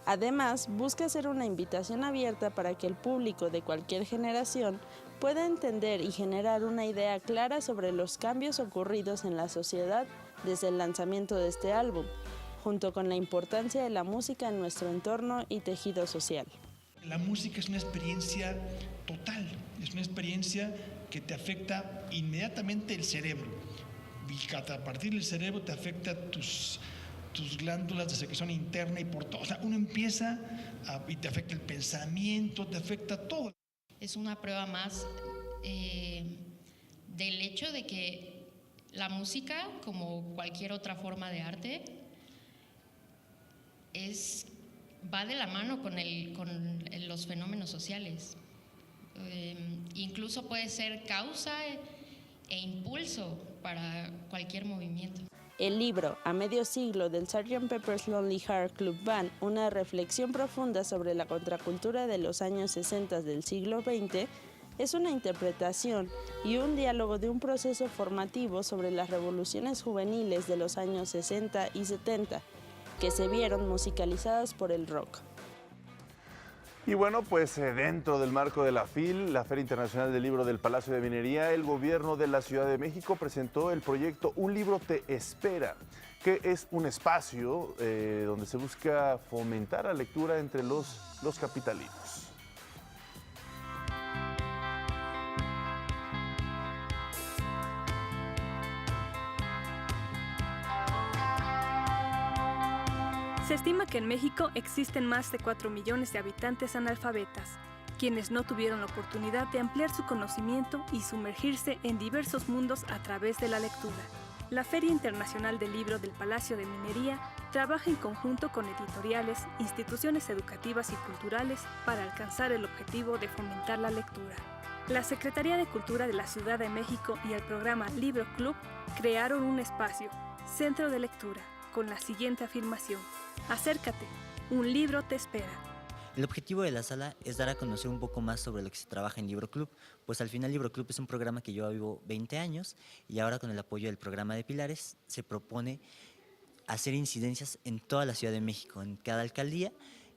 Además, busca ser una invitación abierta para que el público de cualquier generación pueda entender y generar una idea clara sobre los cambios ocurridos en la sociedad desde el lanzamiento de este álbum, junto con la importancia de la música en nuestro entorno y tejido social. La música es una experiencia total, es una experiencia que te afecta inmediatamente el cerebro. Y a partir del cerebro te afecta tus glándulas de secreción interna y por todo. O sea, uno empieza y te afecta el pensamiento, te afecta todo. Es una prueba más del hecho de que la música, como cualquier otra forma de arte, va de la mano con los fenómenos sociales. Incluso puede ser causa e impulso para cualquier movimiento. El libro A medio siglo del Sgt. Pepper's Lonely Hearts Club Band, una reflexión profunda sobre la contracultura de los años 60 del siglo XX, es una interpretación y un diálogo de un proceso formativo sobre las revoluciones juveniles de los años 60 y 70, que se vieron musicalizadas por el rock. Y bueno, pues dentro del marco de la FIL, la Feria Internacional del Libro del Palacio de Minería, el gobierno de la Ciudad de México presentó el proyecto Un Libro Te Espera, que es un espacio donde se busca fomentar la lectura entre los capitalinos. Se estima que en México existen más de 4 millones de habitantes analfabetas, quienes no tuvieron la oportunidad de ampliar su conocimiento y sumergirse en diversos mundos a través de la lectura. La Feria Internacional del Libro del Palacio de Minería trabaja en conjunto con editoriales, instituciones educativas y culturales para alcanzar el objetivo de fomentar la lectura. La Secretaría de Cultura de la Ciudad de México y el programa Libro Club crearon un espacio, Centro de Lectura, con la siguiente afirmación: acércate, un libro te espera. El objetivo de la sala es dar a conocer un poco más sobre lo que se trabaja en Libro Club, pues al final Libro Club es un programa que lleva vivo 20 años y ahora con el apoyo del programa de Pilares se propone hacer incidencias en toda la Ciudad de México, en cada alcaldía,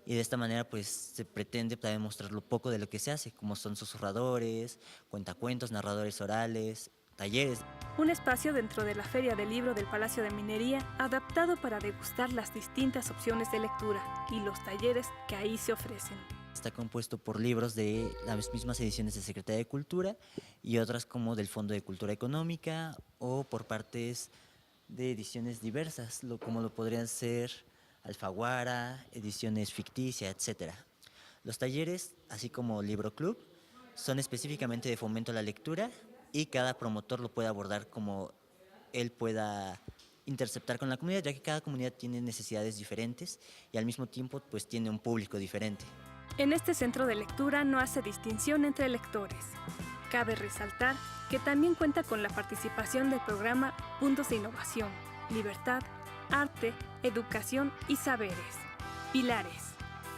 y de esta manera pues se pretende también mostrar lo poco de lo que se hace, como son susurradores, cuentacuentos, narradores orales, talleres. Un espacio dentro de la Feria del Libro del Palacio de Minería adaptado para degustar las distintas opciones de lectura y los talleres que ahí se ofrecen. Está compuesto por libros de las mismas ediciones de Secretaría de Cultura y otras como del Fondo de Cultura Económica o por partes de ediciones diversas, como lo podrían ser Alfaguara, ediciones ficticias, etc. Los talleres, así como Libro Club, son específicamente de fomento a la lectura y cada promotor lo puede abordar como él pueda interceptar con la comunidad, ya que cada comunidad tiene necesidades diferentes y al mismo tiempo pues tiene un público diferente. En este centro de lectura no hace distinción entre lectores. Cabe resaltar que también cuenta con la participación del programa Puntos de Innovación, Libertad, Arte, Educación y Saberes. Pilares.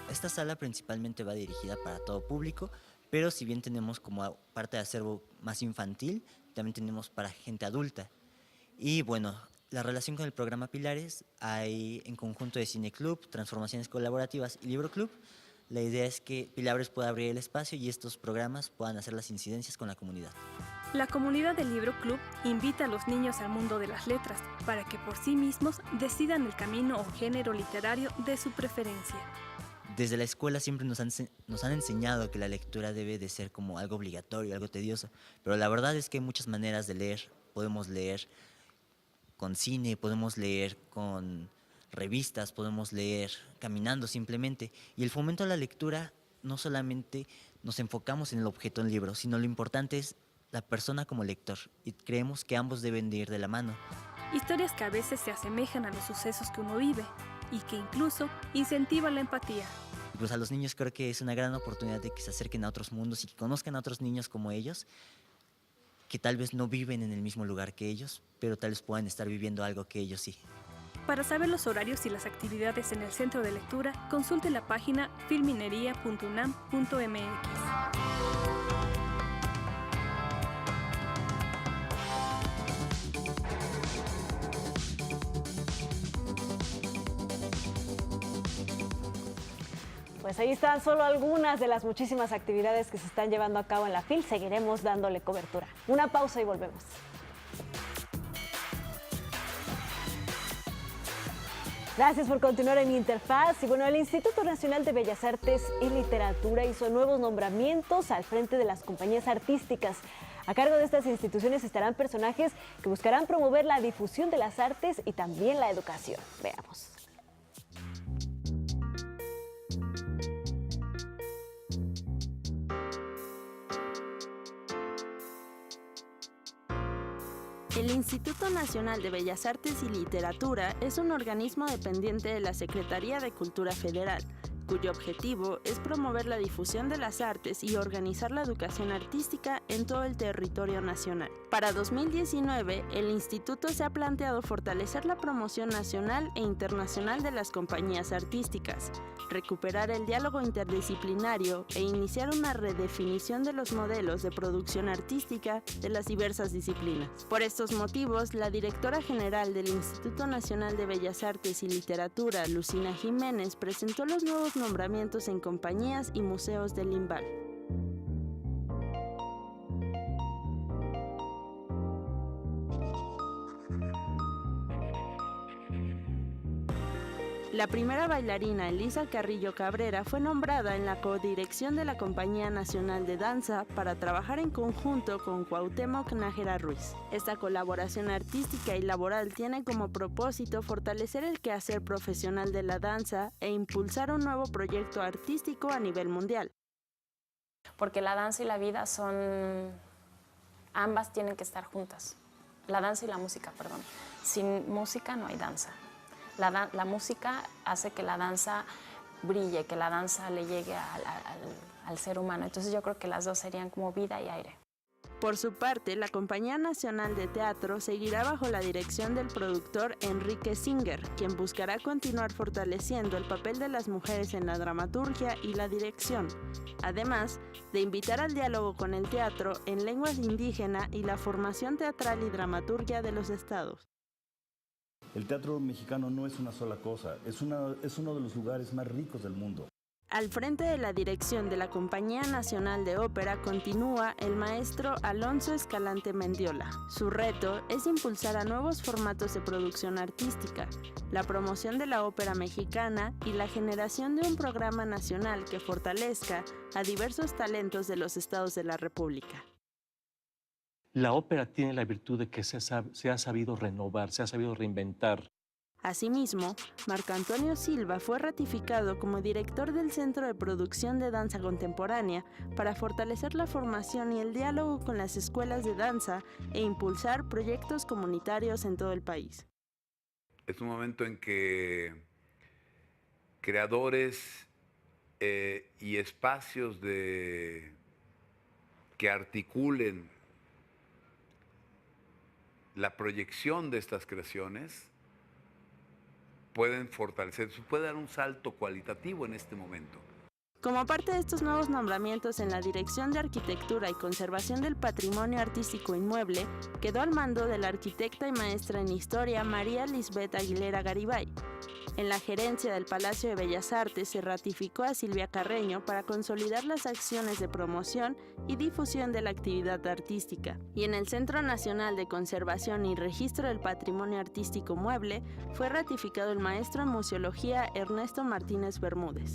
Esta sala principalmente va dirigida para todo público, pero si bien tenemos como parte de acervo más infantil, también tenemos para gente adulta. Y bueno, la relación con el programa Pilares hay en conjunto de Cine Club, Transformaciones Colaborativas y Libro Club. La idea es que Pilares pueda abrir el espacio y estos programas puedan hacer las incidencias con la comunidad. La comunidad del Libro Club invita a los niños al mundo de las letras para que por sí mismos decidan el camino o género literario de su preferencia. Desde la escuela siempre nos han enseñado que la lectura debe de ser como algo obligatorio, algo tedioso, pero la verdad es que hay muchas maneras de leer. Podemos leer con cine, podemos leer con revistas, podemos leer caminando simplemente. Y el fomento a la lectura no solamente nos enfocamos en el objeto del libro, sino lo importante es la persona como lector y creemos que ambos deben de ir de la mano. Historias que a veces se asemejan a los sucesos que uno vive y que incluso incentivan la empatía. Pues a los niños creo que es una gran oportunidad de que se acerquen a otros mundos y que conozcan a otros niños como ellos, que tal vez no viven en el mismo lugar que ellos, pero tal vez puedan estar viviendo algo que ellos sí. Para saber los horarios y las actividades en el centro de lectura, consulte la página filminería.unam.mx. Pues ahí están solo algunas de las muchísimas actividades que se están llevando a cabo en la FIL. Seguiremos dándole cobertura. Una pausa y volvemos. Gracias por continuar en mi interfaz. Y bueno, el Instituto Nacional de Bellas Artes y Literatura hizo nuevos nombramientos al frente de las compañías artísticas. A cargo de estas instituciones estarán personajes que buscarán promover la difusión de las artes y también la educación. Veamos. El Instituto Nacional de Bellas Artes y Literatura es un organismo dependiente de la Secretaría de Cultura Federal, cuyo objetivo es promover la difusión de las artes y organizar la educación artística en todo el territorio nacional. Para 2019, el instituto se ha planteado fortalecer la promoción nacional e internacional de las compañías artísticas, recuperar el diálogo interdisciplinario e iniciar una redefinición de los modelos de producción artística de las diversas disciplinas. Por estos motivos, la directora general del Instituto Nacional de Bellas Artes y Literatura, Lucina Jiménez, presentó los nuevos nombramientos en compañías y museos del INVAL. La primera bailarina, Elisa Carrillo Cabrera, fue nombrada en la codirección de la Compañía Nacional de Danza para trabajar en conjunto con Cuauhtémoc Nájera Ruiz. Esta colaboración artística y laboral tiene como propósito fortalecer el quehacer profesional de la danza e impulsar un nuevo proyecto artístico a nivel mundial. Porque la danza y la vida ambas tienen que estar juntas. La danza y la música, perdón. Sin música no hay danza. La música hace que la danza brille, que la danza le llegue al ser humano. Entonces yo creo que las dos serían como vida y aire. Por su parte, la Compañía Nacional de Teatro seguirá bajo la dirección del productor Enrique Singer, quien buscará continuar fortaleciendo el papel de las mujeres en la dramaturgia y la dirección, además de invitar al diálogo con el teatro en lenguas indígenas y la formación teatral y dramaturgia de los estados. El teatro mexicano no es una sola cosa, es uno de los lugares más ricos del mundo. Al frente de la dirección de la Compañía Nacional de Ópera continúa el maestro Alonso Escalante Mendiola. Su reto es impulsar a nuevos formatos de producción artística, la promoción de la ópera mexicana y la generación de un programa nacional que fortalezca a diversos talentos de los estados de la República. La ópera tiene la virtud de que se ha sabido renovar, se ha sabido reinventar. Asimismo, Marco Antonio Silva fue ratificado como director del Centro de Producción de Danza Contemporánea para fortalecer la formación y el diálogo con las escuelas de danza e impulsar proyectos comunitarios en todo el país. Es un momento en que creadores y espacios que articulen la proyección de estas creaciones pueden fortalecerse, puede dar un salto cualitativo en este momento. Como parte de estos nuevos nombramientos en la Dirección de Arquitectura y Conservación del Patrimonio Artístico Inmueble, quedó al mando de la arquitecta y maestra en Historia María Lisbeth Aguilera Garibay. En la gerencia del Palacio de Bellas Artes se ratificó a Silvia Carreño para consolidar las acciones de promoción y difusión de la actividad artística. Y en el Centro Nacional de Conservación y Registro del Patrimonio Artístico Mueble fue ratificado el maestro en Museología Ernesto Martínez Bermúdez.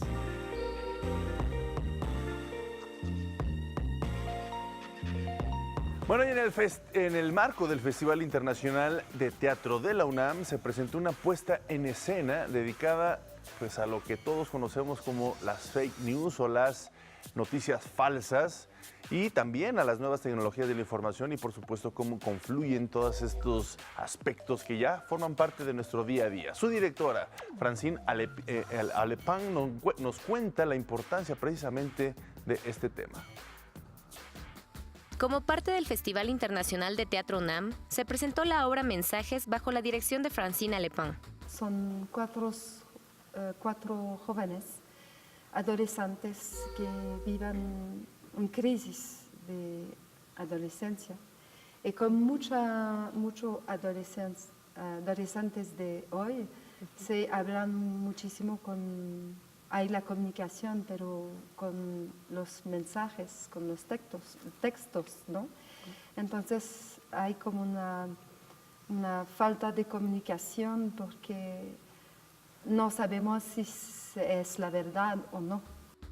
Bueno, y en el marco del Festival Internacional de Teatro de la UNAM se presentó una puesta en escena dedicada pues, a lo que todos conocemos como las fake news o las noticias falsas y también a las nuevas tecnologías de la información y por supuesto cómo confluyen todos estos aspectos que ya forman parte de nuestro día a día. Su directora, Francine Alepán, nos cuenta la importancia precisamente de este tema. Como parte del Festival Internacional de Teatro UNAM, se presentó la obra Mensajes bajo la dirección de Francine Alepán. Son cuatro jóvenes adolescentes que viven una crisis de adolescencia y con muchos adolescentes de hoy se hablan muchísimo hay la comunicación, pero con los mensajes, con los textos, ¿no? Entonces hay como una falta de comunicación porque no sabemos si es la verdad o no.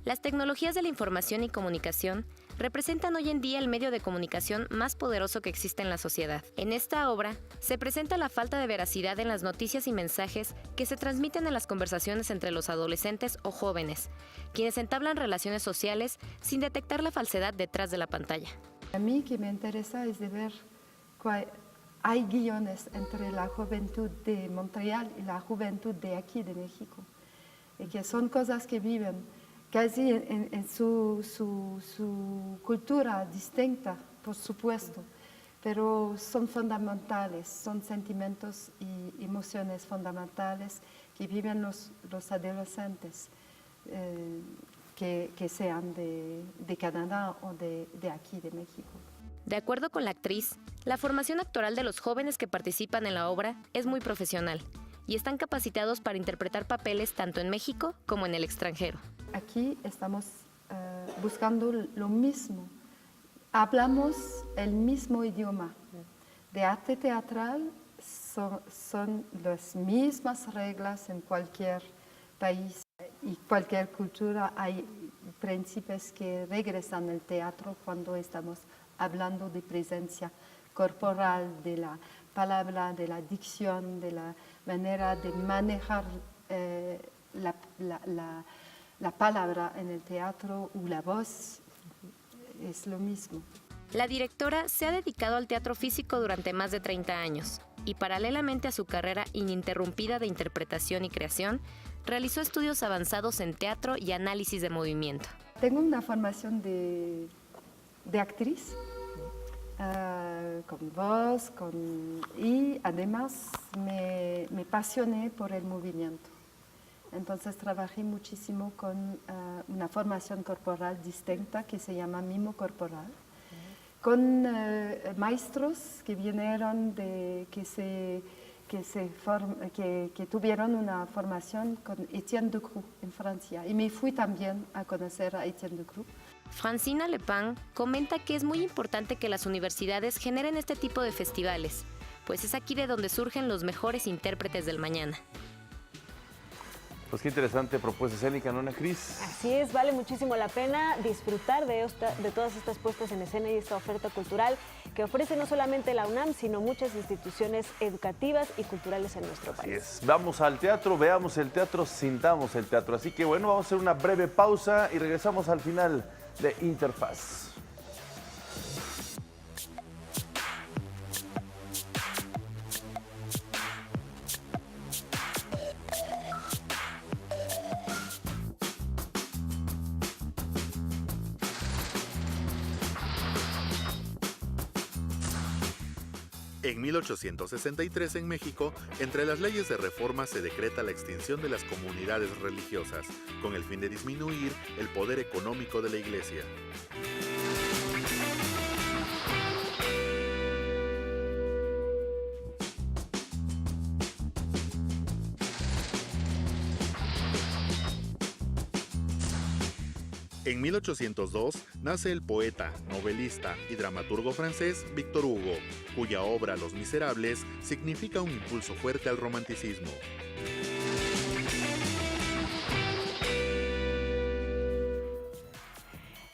Las tecnologías de la información y comunicación representan hoy en día el medio de comunicación más poderoso que existe en la sociedad. En esta obra se presenta la falta de veracidad en las noticias y mensajes que se transmiten en las conversaciones entre los adolescentes o jóvenes, quienes entablan relaciones sociales sin detectar la falsedad detrás de la pantalla. A mí que me interesa es de ver que hay guiones entre la juventud de Montreal y la juventud de aquí de México. y que son cosas que viven casi en su cultura distinta, por supuesto, pero son fundamentales, son sentimientos y emociones fundamentales que viven los adolescentes, que sean de Canadá o de aquí, de México. De acuerdo con la actriz, la formación actoral de los jóvenes que participan en la obra es muy profesional y están capacitados para interpretar papeles tanto en México como en el extranjero. Aquí estamos buscando lo mismo. Hablamos el mismo idioma. De arte teatral son las mismas reglas en cualquier país y cualquier cultura. Hay príncipes que regresan al teatro cuando estamos hablando de presencia corporal, de la palabra, de la dicción, de la manera de manejar la palabra en el teatro o la voz. Es lo mismo. La directora se ha dedicado al teatro físico durante más de 30 años y paralelamente a su carrera ininterrumpida de interpretación y creación, realizó estudios avanzados en teatro y análisis de movimiento. Tengo una formación de actriz, con voz, y además me apasioné por el movimiento. Entonces trabajé muchísimo con una formación corporal distinta que se llama mimo corporal, con maestros que vinieron que tuvieron una formación con Étienne Decroux en Francia. Y me fui también a conocer a Étienne Decroux. Francina Lepin comenta que es muy importante que las universidades generen este tipo de festivales, pues es aquí de donde surgen los mejores intérpretes del mañana. Pues qué interesante propuesta escénica, ¿no, Ana Cris? Así es, vale muchísimo la pena disfrutar de todas estas puestas en escena y esta oferta cultural que ofrece no solamente la UNAM, sino muchas instituciones educativas y culturales en nuestro país. Así es. Vamos al teatro, veamos el teatro, sintamos el teatro. Así que bueno, vamos a hacer una breve pausa y regresamos al final de Interfaz. En 1863 en México, entre las leyes de reforma se decreta la extinción de las comunidades religiosas, con el fin de disminuir el poder económico de la Iglesia. En 1802 nace el poeta, novelista y dramaturgo francés Victor Hugo, cuya obra Los Miserables significa un impulso fuerte al romanticismo.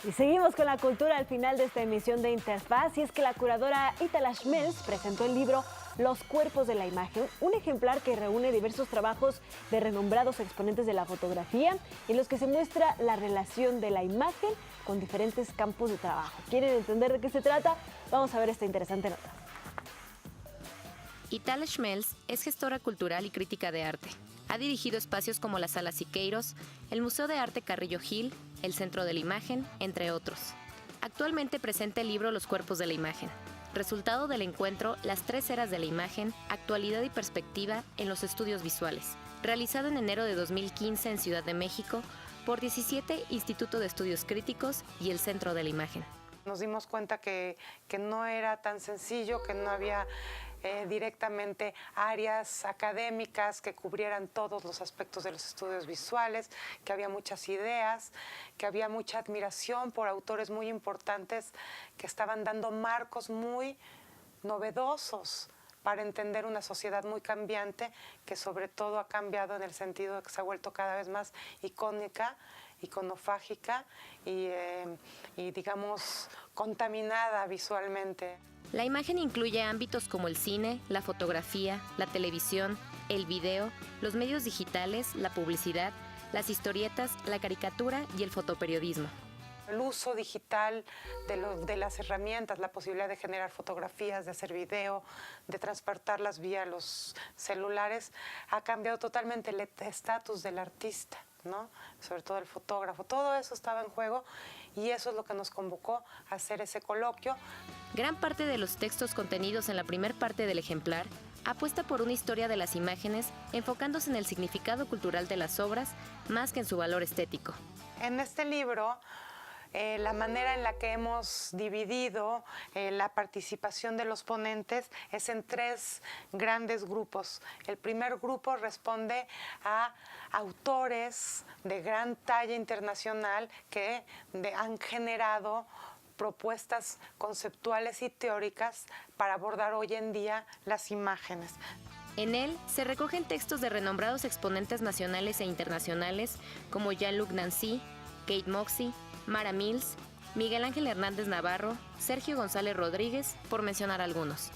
Y seguimos con la cultura al final de esta emisión de Interfaz, y es que la curadora Itala Schmelz presentó el libro Los Cuerpos de la Imagen, un ejemplar que reúne diversos trabajos de renombrados exponentes de la fotografía, en los que se muestra la relación de la imagen con diferentes campos de trabajo. ¿Quieren entender de qué se trata? Vamos a ver esta interesante nota. Itala Schmelz es gestora cultural y crítica de arte. Ha dirigido espacios como la Sala Siqueiros, el Museo de Arte Carrillo Gil, el Centro de la Imagen, entre otros. Actualmente presenta el libro Los Cuerpos de la Imagen, resultado del encuentro Las Tres Eras de la Imagen, Actualidad y Perspectiva en los Estudios Visuales, realizado en enero de 2015 en Ciudad de México por 17 Instituto de Estudios Críticos y el Centro de la Imagen. Nos dimos cuenta que no era tan sencillo, que no había directamente áreas académicas que cubrieran todos los aspectos de los estudios visuales, que había muchas ideas, que había mucha admiración por autores muy importantes que estaban dando marcos muy novedosos para entender una sociedad muy cambiante, que sobre todo ha cambiado en el sentido de que se ha vuelto cada vez más icónica, iconofágica y digamos, contaminada visualmente. La imagen incluye ámbitos como el cine, la fotografía, la televisión, el video, los medios digitales, la publicidad, las historietas, la caricatura y el fotoperiodismo. El uso digital de las herramientas, la posibilidad de generar fotografías, de hacer video, de transportarlas vía los celulares, ha cambiado totalmente el estatus del artista. ¿no? Sobre todo el fotógrafo. Todo eso estaba en juego y eso es lo que nos convocó a hacer ese coloquio. Gran parte de los textos contenidos en la primer parte del ejemplar apuesta por una historia de las imágenes, enfocándose en el significado cultural de las obras más que en su valor estético. En este libro, la manera en la que hemos dividido la participación de los ponentes es en 3 grandes grupos. El primer grupo responde a autores de gran talla internacional que han generado propuestas conceptuales y teóricas para abordar hoy en día las imágenes. En él se recogen textos de renombrados exponentes nacionales e internacionales como Jean-Luc Nancy, Kate Moxey, Mara Mills, Miguel Ángel Hernández Navarro, Sergio González Rodríguez, por mencionar algunos.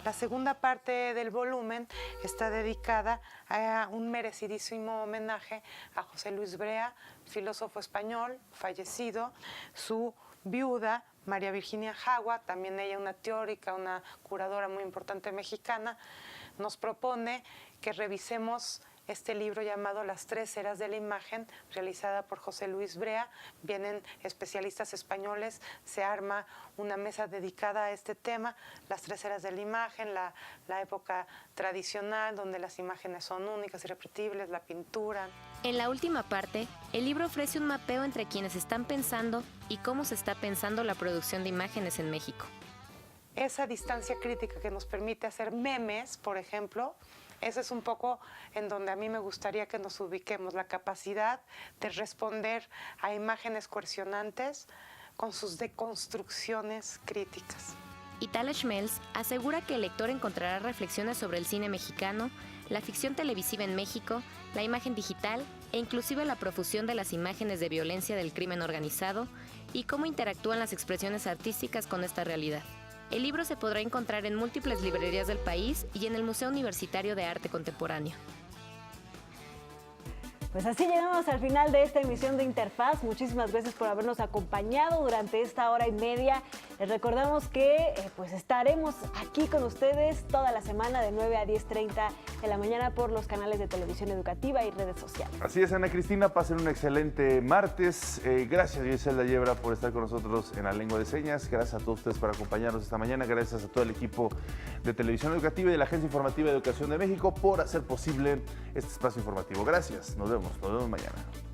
La segunda parte del volumen está dedicada a un merecidísimo homenaje a José Luis Brea, filósofo español fallecido, su viuda, María Virginia Jagua, también ella una teórica, una curadora muy importante mexicana, nos propone que revisemos este libro llamado Las 3 eras de la imagen, realizada por José Luis Brea. Vienen especialistas españoles, se arma una mesa dedicada a este tema, las 3 eras de la imagen, la época tradicional, donde las imágenes son únicas y repetibles, la pintura. En la última parte, el libro ofrece un mapeo entre quienes están pensando y cómo se está pensando la producción de imágenes en México. Esa distancia crítica que nos permite hacer memes, por ejemplo, ese es un poco en donde a mí me gustaría que nos ubiquemos, la capacidad de responder a imágenes coercionantes con sus deconstrucciones críticas. Itala Schmelz asegura que el lector encontrará reflexiones sobre el cine mexicano, la ficción televisiva en México, la imagen digital e inclusive la profusión de las imágenes de violencia del crimen organizado y cómo interactúan las expresiones artísticas con esta realidad. El libro se podrá encontrar en múltiples librerías del país y en el Museo Universitario de Arte Contemporáneo. Pues así llegamos al final de esta emisión de Interfaz. Muchísimas gracias por habernos acompañado durante esta hora y media. Les recordamos que pues estaremos aquí con ustedes toda la semana de 9 a 10:30 de la mañana por los canales de televisión educativa y redes sociales. Así es, Ana Cristina, pasen un excelente martes. Gracias, Griselda Yebra, por estar con nosotros en la lengua de señas. Gracias a todos ustedes por acompañarnos esta mañana. Gracias a todo el equipo de Televisión Educativa y de la Agencia Informativa de Educación de México por hacer posible este espacio informativo. Gracias, nos vemos mañana.